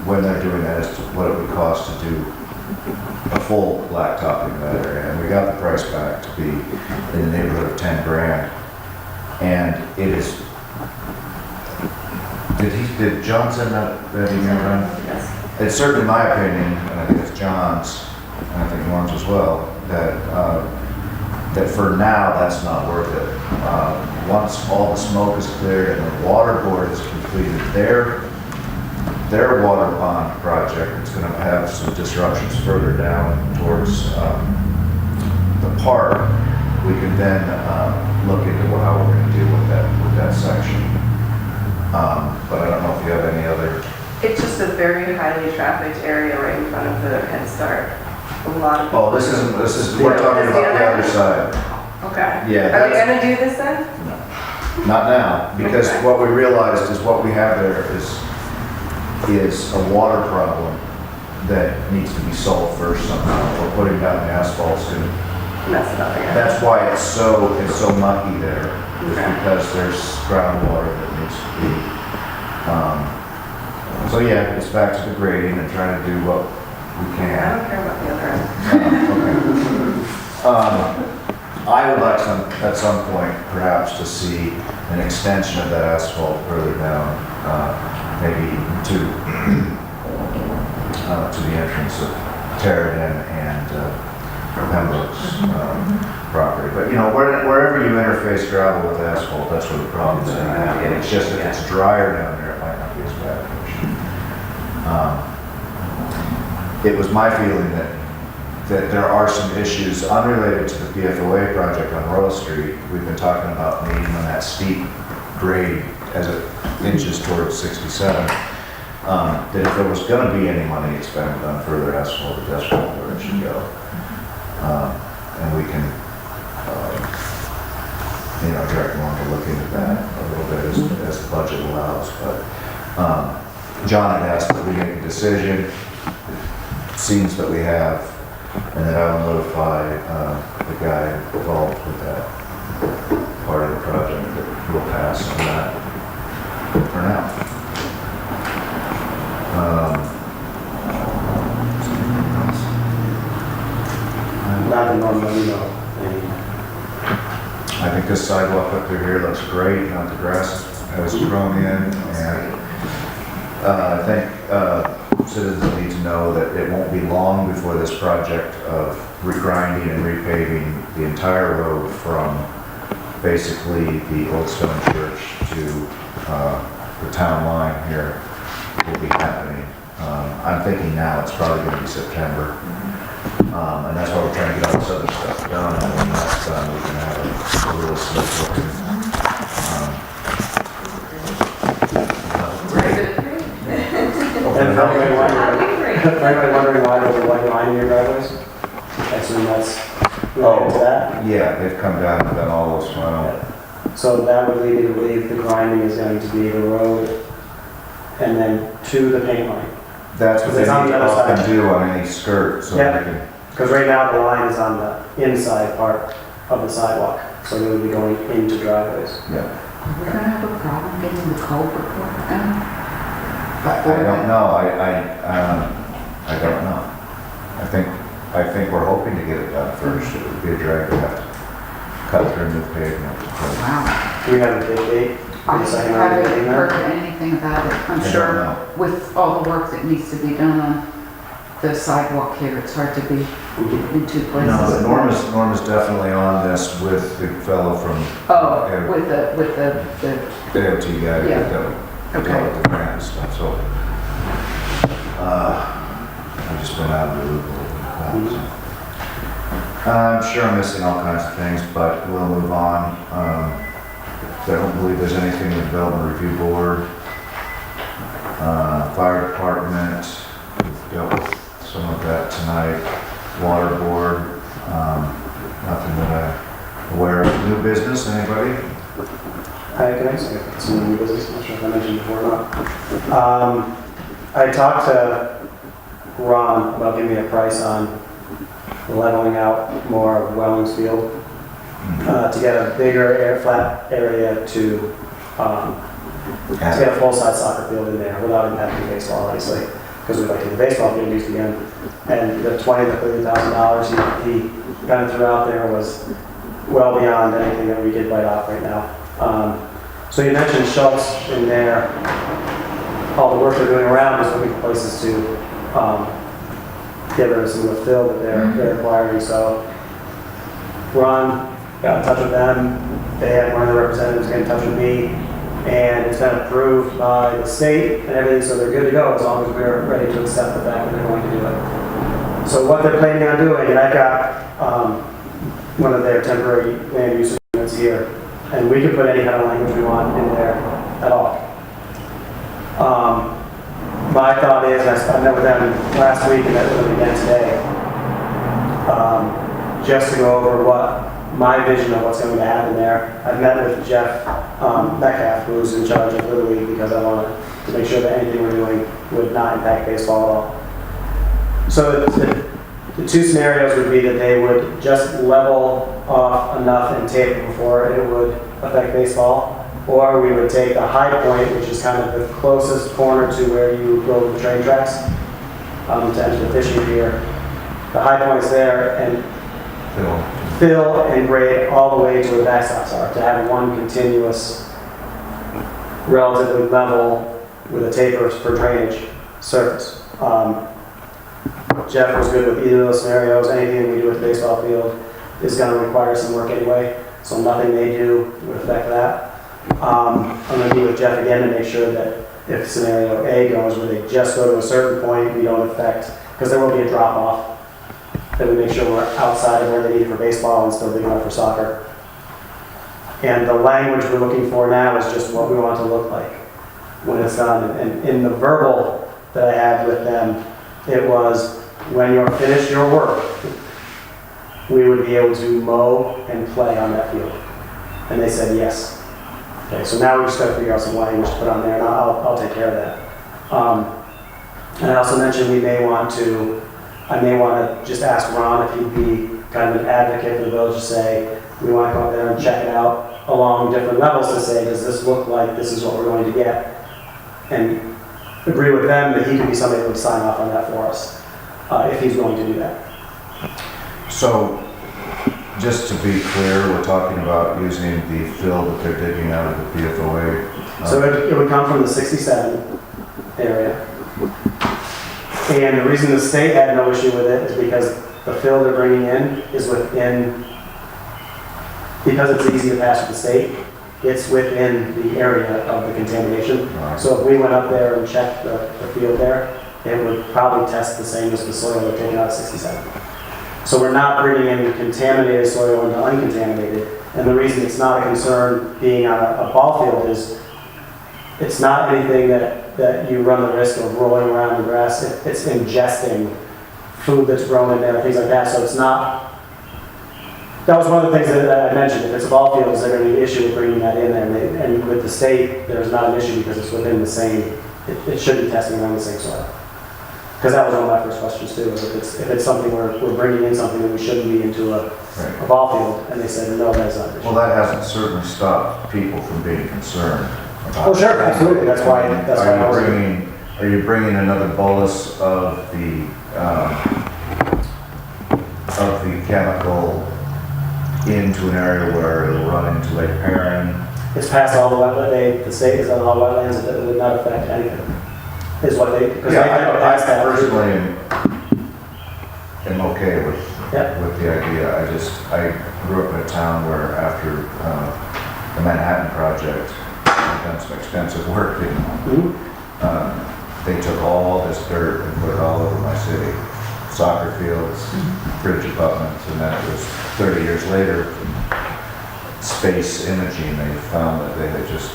when they're doing that, as to what it would cost to do a full blacktopping of that area. And we got the price back to be in the neighborhood of 10 grand. And it is, did John send that email around? Yes. It's certainly my opinion, and I think it's John's, and I think Norm's as well, that for now, that's not worth it. Once all the smoke is cleared and the water board has completed their water pond project, it's going to have some disruptions further down towards the park. We can then look into how we're going to deal with that section. But I don't know if you have any other. It's just a very highly trafficked area right in front of the Head Start. A lot of. Oh, this is we're talking about the other side. Okay. Yeah. Are we gonna do this then? Not now, because Okay. what we realized is what we have there is a water problem that needs to be solved first somehow. We're putting down the asphalt soon. Mess it up again. That's why it's so mucky there, is Okay. because there's groundwater that needs to be. So yeah, it's back to the grading and trying to do what we I can. don't care about the other end. I would like at some point, perhaps, to see an extension of that asphalt further down, maybe to the entrance of Terradon and Pembroke's property. But you know, wherever you interface gravel with asphalt, that's where the problem's going to happen. It's just if it's drier down there, it might not be as bad. It was my feeling that there are some issues unrelated to the PFOA project on Royal Street. We've been talking about needing on that steep grade as it inches towards 67. That if there was going to be any money expended on further asphalt, that's where it should go. And we can, direct Norm to look into that a little bit as the budget allows. But John had asked that we make a decision. It seems that we have. And then I'll notify the guy involved with that part of the project that will pass on that for now. Not the normal, you know. I think this sidewalk up through here looks great. The grass has grown in, and I think citizens need to know that it won't be long before this project of regrinding and repaving the entire road from basically the Old Stone Church to the town line here will be happening. I'm thinking now it's probably going to be September. And that's why we're trying to get all this other stuff done. And when that's done, we can have a really slick looking. And for anybody wondering why there's a white line in your driveways, I assume that's related to that. Yeah, they've come down and done all those final. So that would lead me to believe the grinding is going to be the road and then to the paint line. That's what they It's on need the to other often side. do on any skirt, so Yeah. they can. Because right now the line is on the inside part of the sidewalk, so they would be going into driveways. Yeah. We're gonna have a problem getting the culvert work done. I don't know. I don't know. I think we're hoping to get it done first. It would be a drag to have to cut through new pavement. Wow. Do we have a big date? I haven't heard anything about it. I'm I don't sure know. with all the work that needs to be done on the sidewalk here, it's hard to be in two places. No, but Norma's definitely on this with the fellow from Oh, Yeah. with the, AOT guy Yeah. that Okay. got the grant and stuff, so. I've just been out of the loop a little bit. I'm sure I'm missing all kinds of things, but we'll move on. I don't believe there's anything in the Development Review Board. Fire Department, we've dealt with some of that tonight. Water Board, nothing that I'm aware of. New business, anybody? Hi, can I say some new business? I'm not sure if I mentioned before or not. I talked to Ron about giving me a price on leveling out more of Wellings Field to get a bigger flat area to get a full-size soccer field in there without impacting baseball, obviously, because we'd like to get the baseball field used again. And the $20,000 to $30,000 he kind of threw out there was well beyond anything that we could bite off right now. So you mentioned Schultz in there. All the work they're doing around is looking for places to get rid of some of the fill that they're acquiring. So Ron got in touch with them. They had one of the representatives get in touch with me, and it's been approved by the state and everything, so they're good to go as long as we're ready to accept the fact that they're going to do it. So what they're planning on doing, and I've got one of their temporary land use agreements here, and we can put any kind of language we want in there at all. My thought is, I met with them last week and met with them again today, just to go over what my vision of what's going to happen there. I've met with Jeff Metcalf, who's in charge of Little League, because I wanted to make sure that anything we're doing would not impact baseball at all. So the two scenarios would be that they would just level off enough and tape it before it would affect baseball, or we would take the high point, which is kind of the closest corner to where you go the train tracks to enter the fishing pier. The high point's there, and fill and grade all the way to where the backstops are, to have one continuous, relatively level with a taper for drainage surface. Jeff was good with either of those scenarios. Anything we do with the baseball field is going to require some work anyway, so nothing they do would affect that. I'm going to meet with Jeff again to make sure that if scenario A goes where they just go to a certain point, we don't affect, because there will be a drop off, that we make sure we're outside of where they need it for baseball and still big enough for soccer. And the language we're looking for now is just what we want it to look like when it's done. And in the verbal that I had with them, it was, when you're finished your work, we would be able to mow and play on that field. And they said yes. Okay, so now we just got to figure out some language to put on there, and I'll take care of that. And I also mentioned I may want to just ask Ron if he'd be kind of an advocate for the village to say, we want to go out there and check it out along different levels to say, does this look like this is what we're going to get? And agree with them that he could be somebody that would sign off on that for us, if he's going to do that. So, just to be clear, we're talking about using the fill that they're digging out of the PFOA. So it would come from the 67 area. And the reason the state had no issue with it is because the fill they're bringing in is within, because it's easy to pass with the state, it's within the area of the contamination. Right. So if we went up there and checked the field there, it would probably test the same as the soil they're taking out of 67. So we're not bringing in contaminated soil into uncontaminated. And the reason it's not a concern being on a ball field is it's not anything that you run the risk of rolling around the grass. It's ingesting food that's grown in there, things like that. So it's not, that was one of the things that I mentioned. If it's a ball field, is there any issue with bringing that in there? And with the state, there's not an issue because it's within the same, it should be testing around the same soil. Because that was one of my first questions too, is if it's something we're bringing in something that we shouldn't be into a ball field, and they said, no, that's not an issue. Well, that hasn't certainly stopped people from being concerned about. Oh, sure, absolutely, that's why I was. Are you bringing another bolus of the chemical into an area where it'll run into Lake Perrin? It's past all the wetland, the state is on all wetlands, it would not affect anything, is what they, because they Yeah, have I passed that. personally am am okay with, Yep. with the idea. I grew up in a town where after the Manhattan Project, I've done some expensive work, they took all this dirt and put it all over my city. Soccer fields, bridge abutments, and then it was 30 years later, space imaging, they found that they had just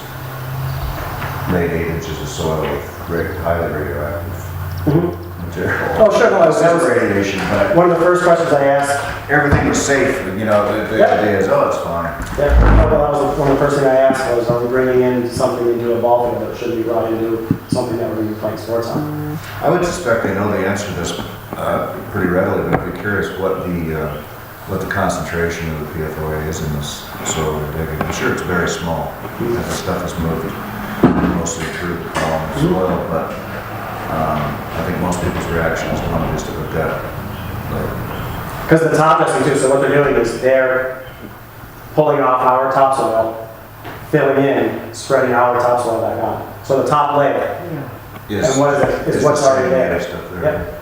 laid 8 inches of soil with highly radioactive material. Oh, sure, no, that was radiation, but one of the first questions I asked. everything was safe, you know, the Yeah. idea is, oh, it's fine. Yeah, well, that was one of the first things I asked was, are we bringing in something into a ball field that should be brought into something that we're going to be playing sports on? I would suspect they know the answer to this pretty readily, but I'd be curious what the concentration of the PFOA is in this soil they're digging. I'm sure it's very small, because the stuff is moved mostly through the column of soil, but I think most people's reaction is one just to look at. Because the top dressing too, so what they're doing is they're pulling off our topsoil, filling in, spreading our topsoil back on. So the top layer, Yes. and what is it? Is what's already there. Stuff there. Yep.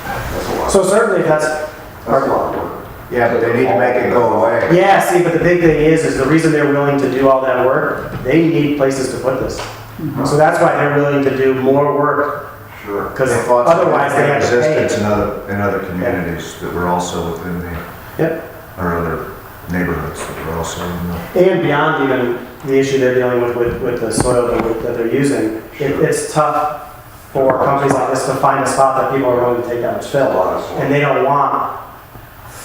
That's a lot. So certainly if that's, That's a lot of work. Yeah, but they need to make it go away. yeah, see, but the big thing is the reason they're willing to do all that work, they need places to put this. So that's why they're willing to do more work, Sure. because They thought some otherwise they have to pay. existence in other communities that were also within the, Yep. or other neighborhoods that were also in the. And beyond even the issue they're dealing with the soil that they're using, it's tough for companies like this to find a spot that people are willing to take that much fill. And they don't want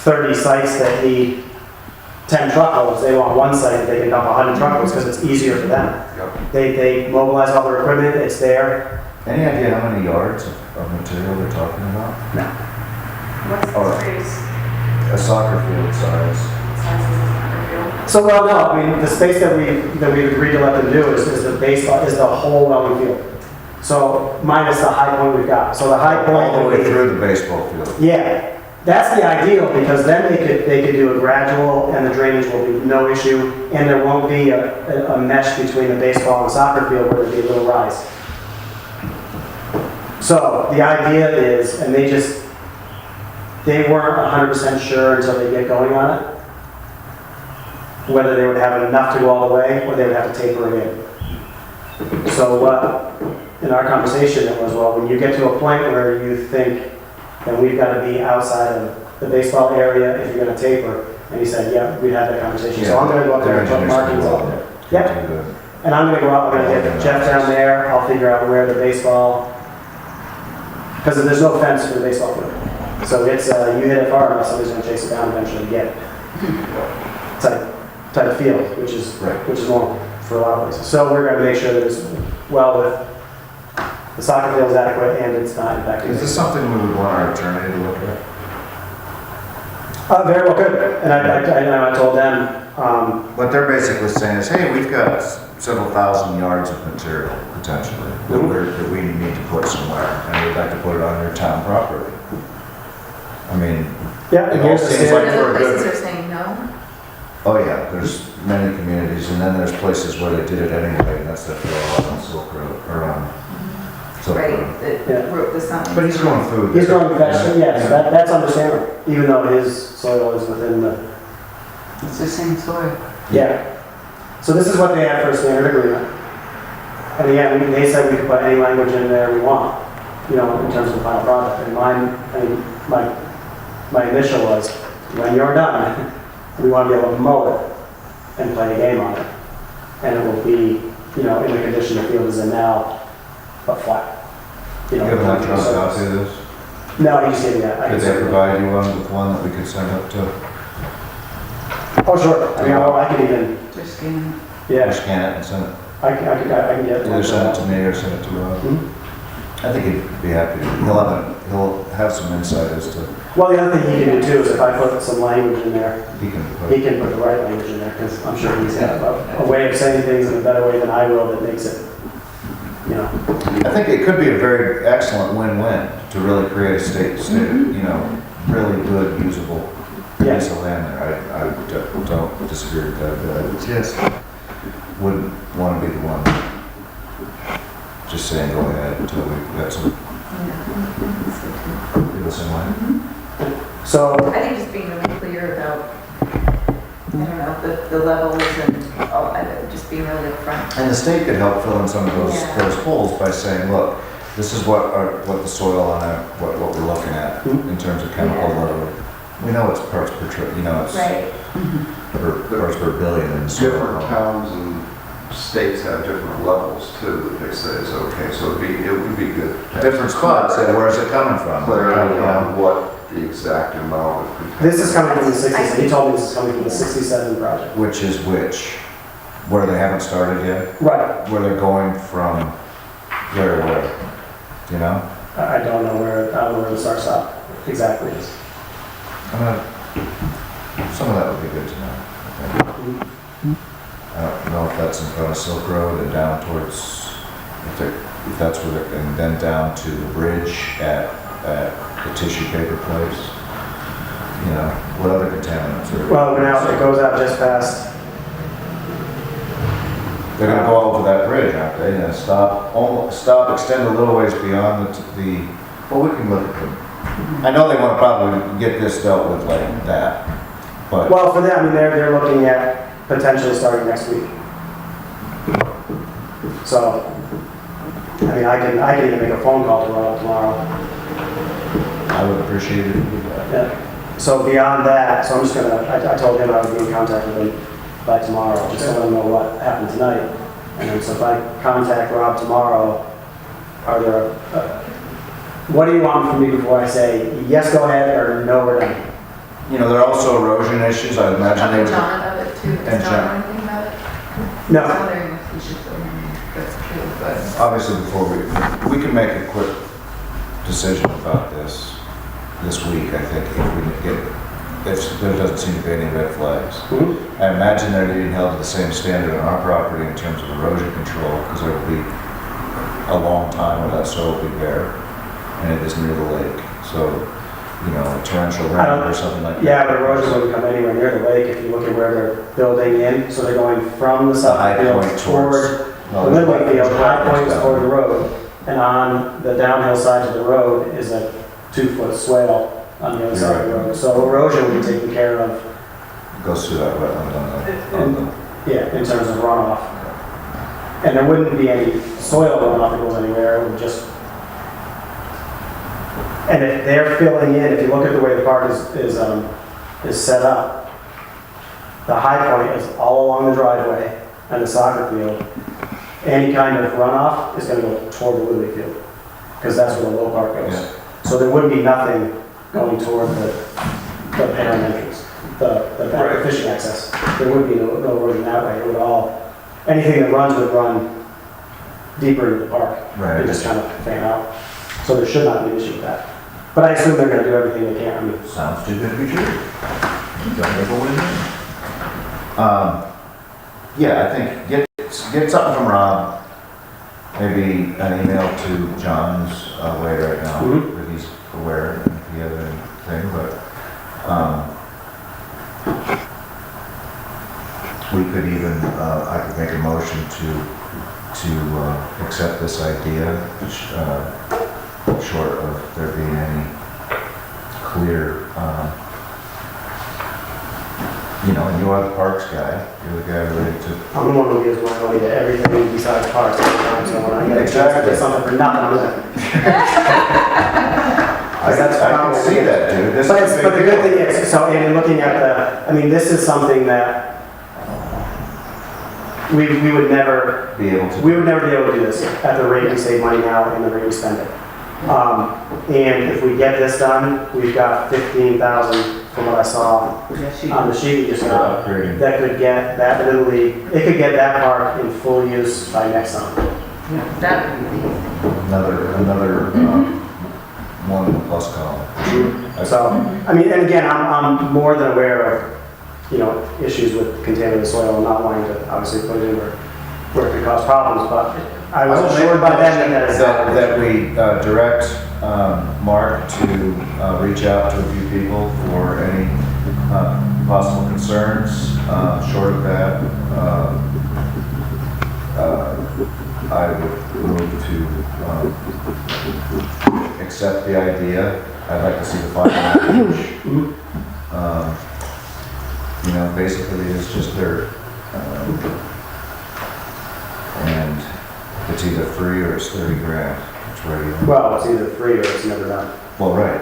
30 sites that need 10 truckloads. They want one site that they can dump 100 truckloads because it's easier for them. Yep. They mobilize all their equipment, it's there. Any idea how many yards of material they're talking about? What's Or- the space? A soccer field size. Size of the soccer field? So, well, no, I mean, the space that we've agreed to let them do is the base, is the whole Welling field. So minus the high point we've got. So the high point. All the would way be- through the baseball field. Yeah, that's the ideal, because then they could do a gradual, and the drainage will be no issue, and there won't be a mesh between the baseball and soccer field where there'd be a little rise. So the idea is, and they weren't 100% sure until they get going on it, whether they would have enough to go all the way, or they would have to taper it in. So in our conversation, it was, well, when you get to a point where you think then we've got to be outside of the baseball area if you're going to taper. And he said, yeah, we had that conversation. So I'm going to go up there and put markings out there. Yep. And I'm going to go up, I'm going to get Jeff down there. I'll figure out where the baseball, because there's no fence for the baseball field. So it's, you hit it far enough, somebody's going to chase it down and eventually get it. Type of field, which is normal for a lot of places. So we're going to make sure that it's well with the soccer field is adequate and it's not impacting. Is this something we would want our attorney to look at? Very well could. And I told them, What they're basically saying is, hey, we've got several thousand yards of material potentially that we need to put somewhere, and we'd like to put it on your town property. I mean, yeah, it and all here's the seems like standard. for a Places good. are saying no. Oh yeah, there's many communities, and then there's places where they did it anyway, and that's the fill on Silk Road, or on Silk Right, Road. the sun. But he's growing food. He's growing vegetables, yes, that's understandable, even though his soil is within the, It's the same soil. yeah. So this is what they had for a standard agreement. And again, they said we could put any language in there we want, in terms of the final product. And my initial was, when you're done, we want to be able to mow it and play a game on it. And it will be, in the condition the field is in now, but flat. You have an electronic copy of this? No, he just gave me that. I Could can they send it. provide you one with one that we could send up to, Oh, sure. I mean, I can even, Just scan or yeah, scan it and send it? I can get it. Either send it to me or send it to Rob. Mhm. I think he'd be happy. He'll have some insight as to, Well, the other thing he can do too is if I put some language in there, he can he can put the right language in there, because I'm sure he's got a way of saying things in a better way than I will that makes it, I think it could be a very excellent win-win to really create a state, really good, usable piece of land there. I don't disagree with that. I just wouldn't want to be the one just saying, go ahead until we've got some Feel the same way? So, I think just being really clear about, I don't know, the levels and, just being really upfront. And the state could help fill in some of Yeah. those holes by saying, look, this is what the soil on it, what we're looking at in terms of chemical Yeah. load. We know it's parts per trillion, you know, it's Right. parts per billion in soil. Different towns and states have different levels too, that they say is okay, so it would be good. to have Different spots, and where's it coming from? Clarity You know? on what the exact amount of. this is coming from the 67, he told me this is coming from the 67 project. Which is which? Where they haven't started yet? Right, Where they're going from where to where? You know? I don't know where the start stop exactly is. Some of that would be good to know, I think. I don't know if that's in front of Silk Road and down towards, if that's where they're, and then down to the bridge at the tissue paper place. You know, what other contaminants are? Well, now it goes out just past, They're gonna go over that bridge, aren't they? And stop, extend a little ways beyond well, we can look at them. I know they wanna probably get this dealt with like that, but. well, for them, I mean, they're looking at potentially starting next week. So, I mean, I can even make a phone call to Rob tomorrow. I would appreciate it if you did that. Yeah. So beyond that, so I'm just gonna, I told him I would be in contact with him by tomorrow, just to let him know what happened tonight. And then, so if I contact Rob tomorrow, are there, what do you want from me before I say, yes, go ahead, or no, we're done? You know, there are also erosion issues, I imagine Talk they to would. John about it too. And Does John John. know anything about it? I No, was wondering if we should fill in that's true, but. Obviously, before we can make a quick decision about this week, I think, if there doesn't seem to be any red flags. Mhm. I imagine they're being held to the same standard on our property in terms of erosion control, because there will be a long time where that soil will be bare, and it is near the lake. So, you know, a torrential I rain don't- or something like that. yeah, but erosion wouldn't come anywhere near the lake if you look at where they're building in. So they're going from the The south high field point toward towards. the Midway field, high point is down. toward the road. And on the downhill side of the road is a 2-foot swale on the other You're side of the right. road. So erosion will be taken care of, Goes through that wetland on the. yeah, in terms of runoff. And there wouldn't be any soil runoff that goes anywhere, it would just. And if they're filling in, if you look at the way the park is set up, the high point is all along the driveway and the soccer field. Any kind of runoff is gonna go toward the Woodley field, because that's where the low part Yeah. goes. So there would be nothing going toward the parent entrance, the Right. fishing access. There would be no road that way. It would all, anything that runs would run deeper into the park. Right. And just kind of fan out. So there should not be an issue with that. But I assume they're gonna do everything they can. I mean, Sounds too good to be true. Don't ever win. Yeah, I think get something from Rob, maybe an email to John's way right now, Mhm. that he's aware if he has anything, but, we could even, I could make a motion to accept this idea, short of there being any clear, you know, and you are the parks guy, you're the guy related to. I'm the one who gives my money to everything besides parks all the time, so when I get a chance to Exactly. get something for nothing, I'm gonna. I can see that, dude. This But is a it's, but the big good deal. thing is, so, and looking at the, I mean, this is something that we would never, Be able to. we would never be able to do this at the rate we save money now and the rate we spend it. And if we get this done, we've got 15,000 from what I saw on the sheet you just Start got. upgrading. That could get that literally, it could get that park in full use by next summer. That would be the Another, one in the plus column. So, I mean, and again, I'm more than aware of, you know, issues with contaminated soil and not wanting to obviously put it in where it could cause problems, but I was assured by them that it's not. That we direct Mark to reach out to a few people for any possible concerns. Short of that, I would move to accept the idea. I'd like to see the final language. You know, basically it's just dirt. And it's either free or it's 30 grand. It's ready. Well, it's either free or it's never done. Well, right.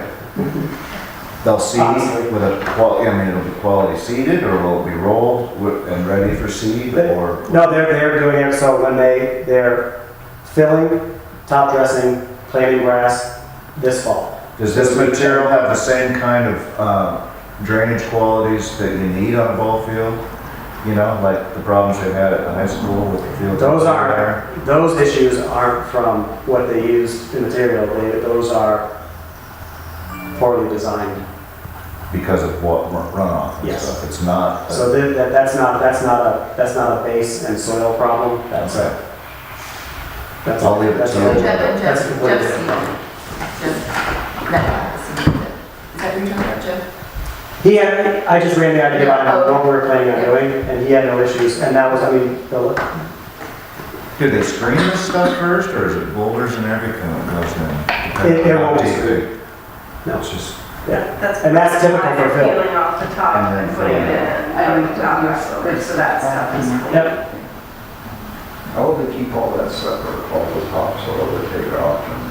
They'll seed Honestly. with a quality, I mean, it'll be quality seeded, or will it be rolled and ready for seed, or? No, they're doing it, so when they're filling, top dressing, planting grass this fall. Does this material have the same kind of drainage qualities that you need on a ball field? You know, like the problems they had at the high school with the fields? Those issues aren't from what they used in material, those are poorly designed. Because of what runoff and Yes. stuff? It's not? So that's not a base and soil problem, that's Okay. I'll leave it to you. Jeff, completely Jeff, different. Jeff, is that what you're talking about, Jeff? I just ran the idea by him, what we were planning on doing, and he had no issues, and that was, I mean, Do they screen this stuff first, or is it boulders and everything that goes in? It won't be How deep screened. No. It's just, yeah. That's And that's typical why for they're Phil. peeling off the top And then and putting it in, and the top is over, so that stuff is. Yep. How will they keep all that separate, all the topsoil they take off?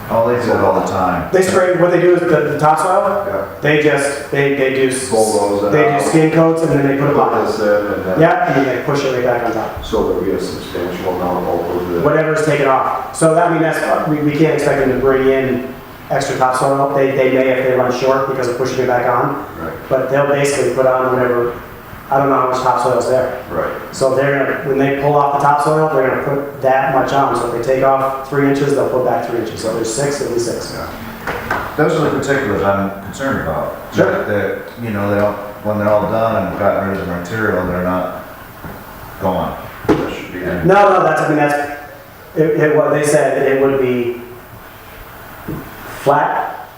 oh, they do it all the time. They spray, what they do is the topsoil, Yeah. they do, Bulldoze it they do out. skin coats and then they put it Put on. this in and then. Yeah, and then they push it right back on top. So there'll be a substantial amount of bulldoze. Whatever's taken off. So I mean, we can't expect them to bring in extra topsoil. They may if they run short because of pushing it back on, Right, but they'll basically put on whatever, I don't know how much topsoil's there. right. So they're gonna, when they pull off the topsoil, they're gonna put that much on. So if they take off 3 inches, they'll put back 3 inches. So there's 6, at least 6. Those are the particulars I'm concerned about. Sure. That, you know, they don't, when they're all done and gotten rid of the material, they're not gone. That should be. And No, what they said, it would be flat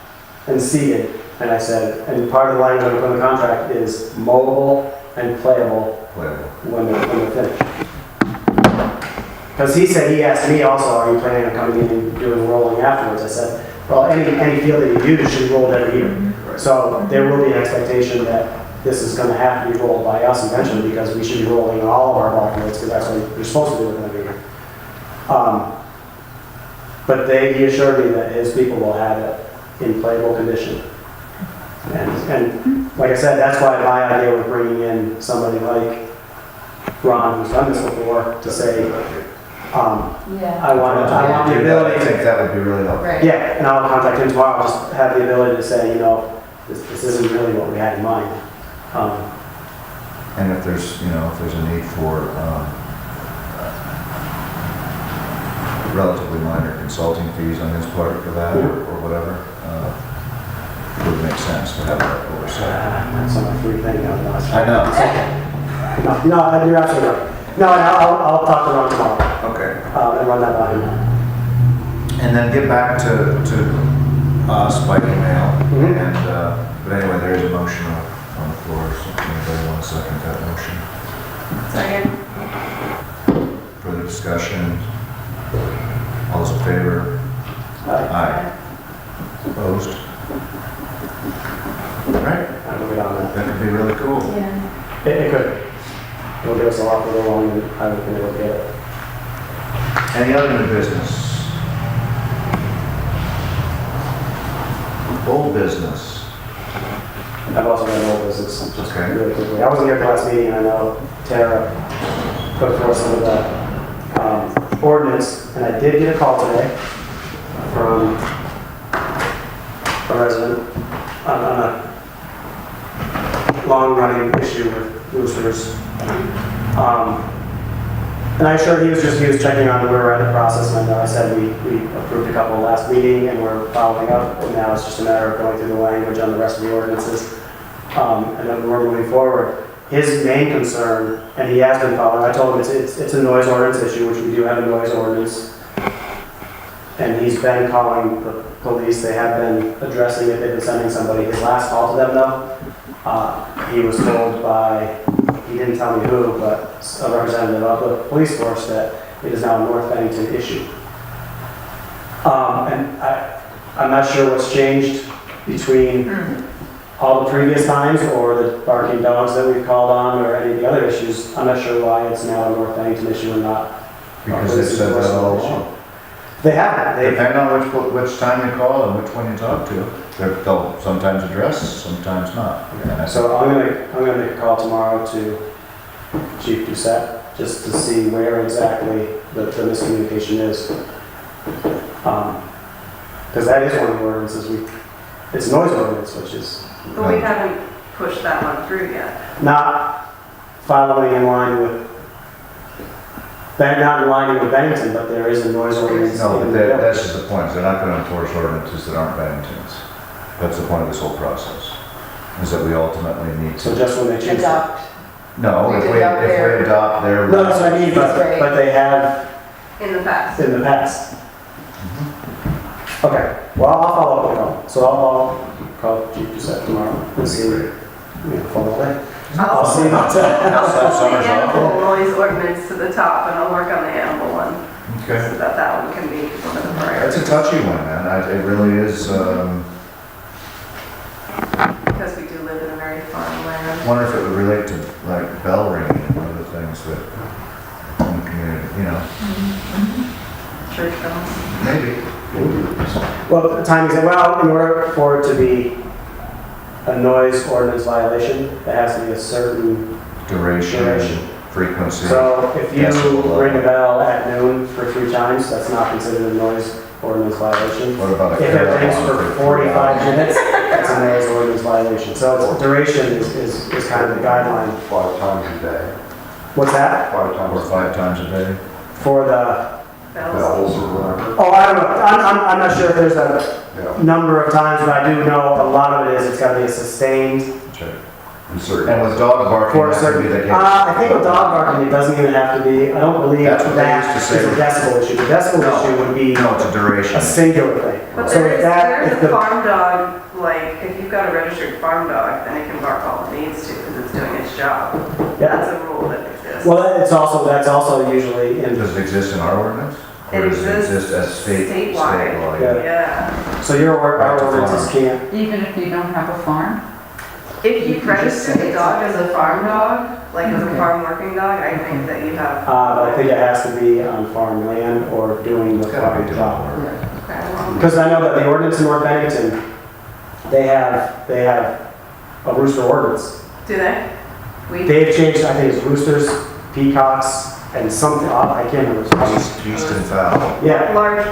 and seeded. And I said, and part of the language of the contract is mowable and playable playable. when they're finished. Because he asked me also, are you planning on coming in and doing rolling afterwards? I said, well, any field that you use should be rolled every year. Right. So there will be an expectation that this is going to have to be rolled by us eventually because we should be rolling all of our ball fields because that's what you're supposed to do with every year. But he assured me that his people will have it in playable condition. And like I said, that's why my idea was bringing in somebody like Ron, who's done this before, to say, Yeah. I want the I ability think to, that would be really helpful. Right. yeah, and I'll contact him tomorrow, I'll just have the ability to say, you know, this isn't really what we had in mind. And if there's, you know, if there's a need for relatively minor consulting fees on his part for that or whatever, it would make sense to have that oversight. That's not a free thing, no. I know. No, you're absolutely right. No, and I'll talk to Ron tomorrow, Okay. and run that by him. And then get back to us by email. Mhm. And, but anyway, there is a motion on the floor, so if anybody want to second that motion? Second. Further discussion? All those in favor? Aye. Opposed? All right, I'll get on that. that could be really cool. Yeah. It could. It'll give us a lot for the long, and I would be able to get it. Any other new business? Old business? I've also got an old business, just Okay. really quickly. I wasn't here for last meeting, and I know Tara put forth some of the ordinance, and I did get a call today from a resident on a long-running issue with roosters. And I assured he was checking on where we're at in the process, and I said we approved a couple last meeting, and we're following up, and now it's just a matter of going through the language on the rest of the ordinances, and then we're moving forward. His main concern, and he has been following, I told him it's a noise ordinance issue, which we do have a noise ordinance, and he's been calling the police, they have been addressing it, they've been sending somebody. His last call to them though, he was told by, he didn't tell me who, but a representative of the police force that It is now a North Bennington issue. And I'm not sure what's changed between all the previous times or the barking dogs that we've called on or any of the other issues. I'm not sure why it's now a North Bennington issue and not. Because they've said that all along. They haven't. Depending on which time you call and which one you talk to, they'll sometimes address, sometimes not. So I'm gonna make a call tomorrow to Chief Doucette, just to see where exactly the miscommunication is. Because that is one of the ordinances it's a noise ordinance, which is But we haven't pushed that one through yet. not following in line with, not in line with Bennington, but there is a noise ordinance. No, in but the village. that's just the point, they're not gonna enforce ordinances that aren't Bennington's. That's the point of this whole process, is that we ultimately need So to. just when they choose. Adopt. No, if we adopt their. No, that's what I mean, but they have In the past. in the past. Okay, well, I'll follow up with them. So I'll call Chief Doucette tomorrow and see. Follow that. I'll see about that. How's that, I'll summer's the animal off? noise ordinance to the top, and I'll work on the animal one, Okay. so that one can be one of the priorities. That's a touchy one, man. It really is, Because we do live in a very farm land. wonder if it would relate to like bell ringing and other things that in the community, you know, Church bells. maybe. Well, the timing is, well, in order for it to be a noise ordinance violation, it has to be a certain Duration, Duration. frequency. So if you Decibel level. ring a bell at noon for 3 times, that's not considered a noise ordinance violation. What about a If it carol rings on for 3 45 hours? minutes, that's a noise ordinance violation. So it's, duration is kind of the guideline. 5 times a day, What's that? 5 times Or 5 times a day? For the, Bells. bells or whatever. oh, I don't know. I'm not sure if there's a Yeah. number of times, but I do know a lot of it is, it's gotta be a sustained Check. In certain- And with dog barking, for a that could be certain, the case. I think with dog barking, it doesn't even have to be, I don't believe That's what they that used is to say. a decibel issue. The decibel No. issue would be No, it's a duration. a singular thing. But So there if is, that, there if is a the, farm dog, like, if you've got a registered farm dog, then it can bark all it needs to, because it's doing its job. yeah, That's a rule that exists. well, that's also usually in, Does it exist in our ordinance? It Or does it exists exist as state law? statewide. Yeah. Yeah. so your Back to ordinances farm. can't, Even if you don't have a farm? If you register the dog as a farm dog, like as a farm working dog, I think that you have. but I think it has to be on farm land or doing the It's gotta be farm doing job. work. Okay, well, Because I know that the ordinance in North Bennington, they have a rooster ordinance. do they? We, They've changed, I think it's roosters, peacocks, and something, I can't remember. Feast and fowl. Yeah, large.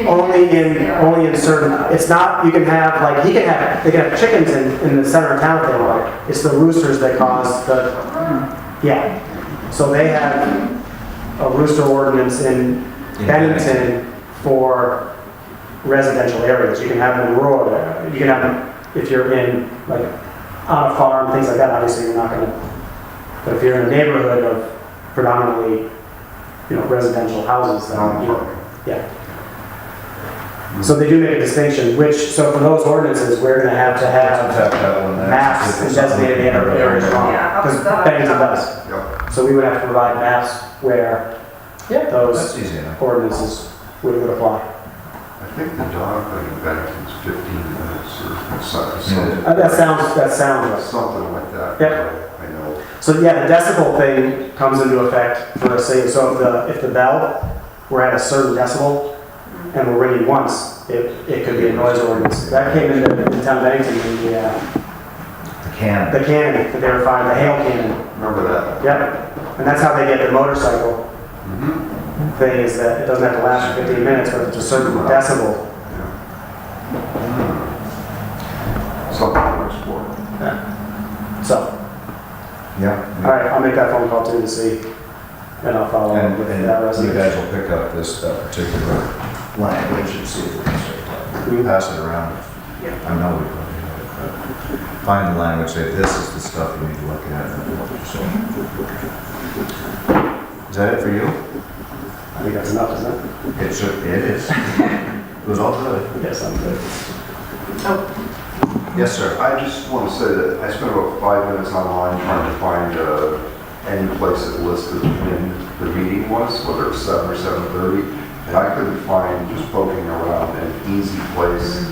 only in certain, it's not, you can have, like, they can have chickens in the center of town if they want. It's the roosters that cause the, yeah. So they have a rooster ordinance in Bennington for residential areas. You can have them in rural, you can have them if you're in, like, on a farm, things like that, obviously you're not gonna, but if you're in a neighborhood of predominantly, residential houses, then, yeah. So they do make a distinction, so for those ordinances, we're gonna have to have maps and designated areas along, Yeah, because upside Bennington down. does. Yep. So we would have to provide maps where That's those easy enough. ordinances would apply. I think the dog thing in Bennington's 15 minutes or something. That sounds right. Something like that. Yep. I know. So yeah, the decibel thing comes into effect for a say, so if the bell, we're at a certain decibel and we're ringing once, it could be a noise ordinance. That came into the town of Bennington in The can. the cannon that they were finding, the hail cannon. Remember that? Yep. And that's how they get the motorcycle Mm-hmm. thing, is that it doesn't have to last for 15 minutes, but it's a certain decibel. Something to explore. So, Yeah. all right, I'll make that phone call too to see, and I'll follow up And with that you resident. guys will pick up this particular language and see if we can start talking. Pass it around. Yeah. I know we probably have it, but find the language, say this is the stuff you need to look at. And what you're saying. Is that it for you? I think that's enough, isn't it? It is. It was all good. Yes, I'm good. Yes, sir. I just want to say that I spent about 5 minutes online trying to find any place it listed when the meeting was, whether it's 7 or 7:30. And I couldn't find, just poking around, an easy place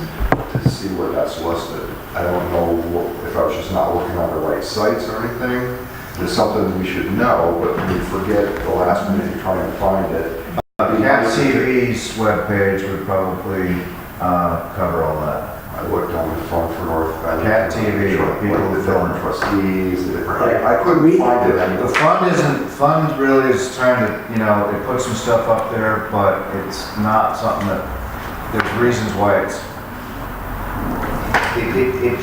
to see where that's listed. I don't know if I was just not looking on the right sites or anything. It's something we should know, but we forget at the last minute you're trying to find it. Cat TV's webpage would probably cover all that. I looked on the phone for North Bend. Cat TV, people the who different film. trustees, the different, I couldn't find it The anywhere. fund really is trying to, you know, it puts some stuff up there, but it's not something that, there's reasons why it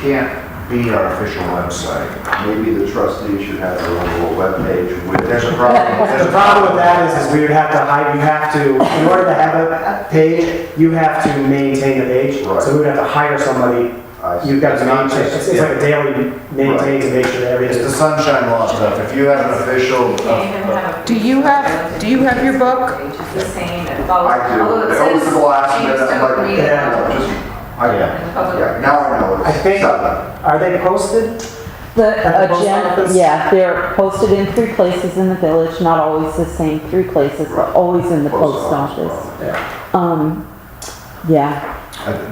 can't be our official website. Maybe the trustees should have their own little webpage with. There's a problem. The problem with that is we would have to hide, you have to, in order to have a page, you have to maintain the page. Right. So we would have to hire somebody, I see. you've got It's to not maintain, just- it's like a daily maintain to make sure that It's everything the is. sunshine law stuff. If you have an official, You can't even have a- Do you have your book? It's the same, I do. although it It was says the last change minute, I'm to like, read you it. know, just, I, Yeah. In the public. yeah, now I know I it's think, 7. are they posted? The At the post agenda, office? yeah, they're posted in 3 places in the village, not always the same 3 places, but Right. always in the Post post office, office. Yeah. Yeah,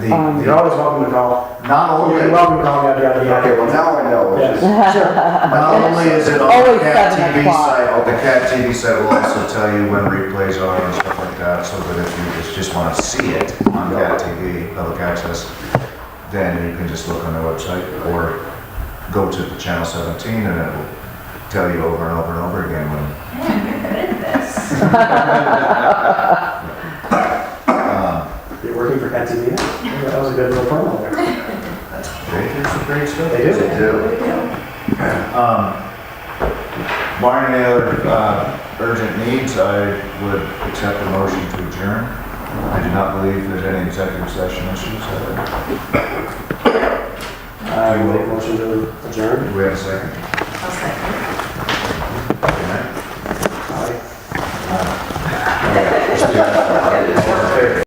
You're always welcome to call. not You're only, welcome to call, yada, Okay, yada, well, yada. now I know. It's just- Yeah. not only is it on Always the Cat 7 TV o'clock. site, the Cat TV site will also tell you when replays are and stuff like that, so that if you just want to see it on Cat TV, public access, then you can just look on the website or go to the channel 17 and it will tell you over and over and over again when. Man, you're good at this. You're working for Cat TV now? That was a good little promo there. They do some great stuff. They do. They do. Barring any other urgent needs, I would accept a motion to adjourn. I do not believe there's any executive session issues. I will make a motion to adjourn. Do we have a second? I'll say.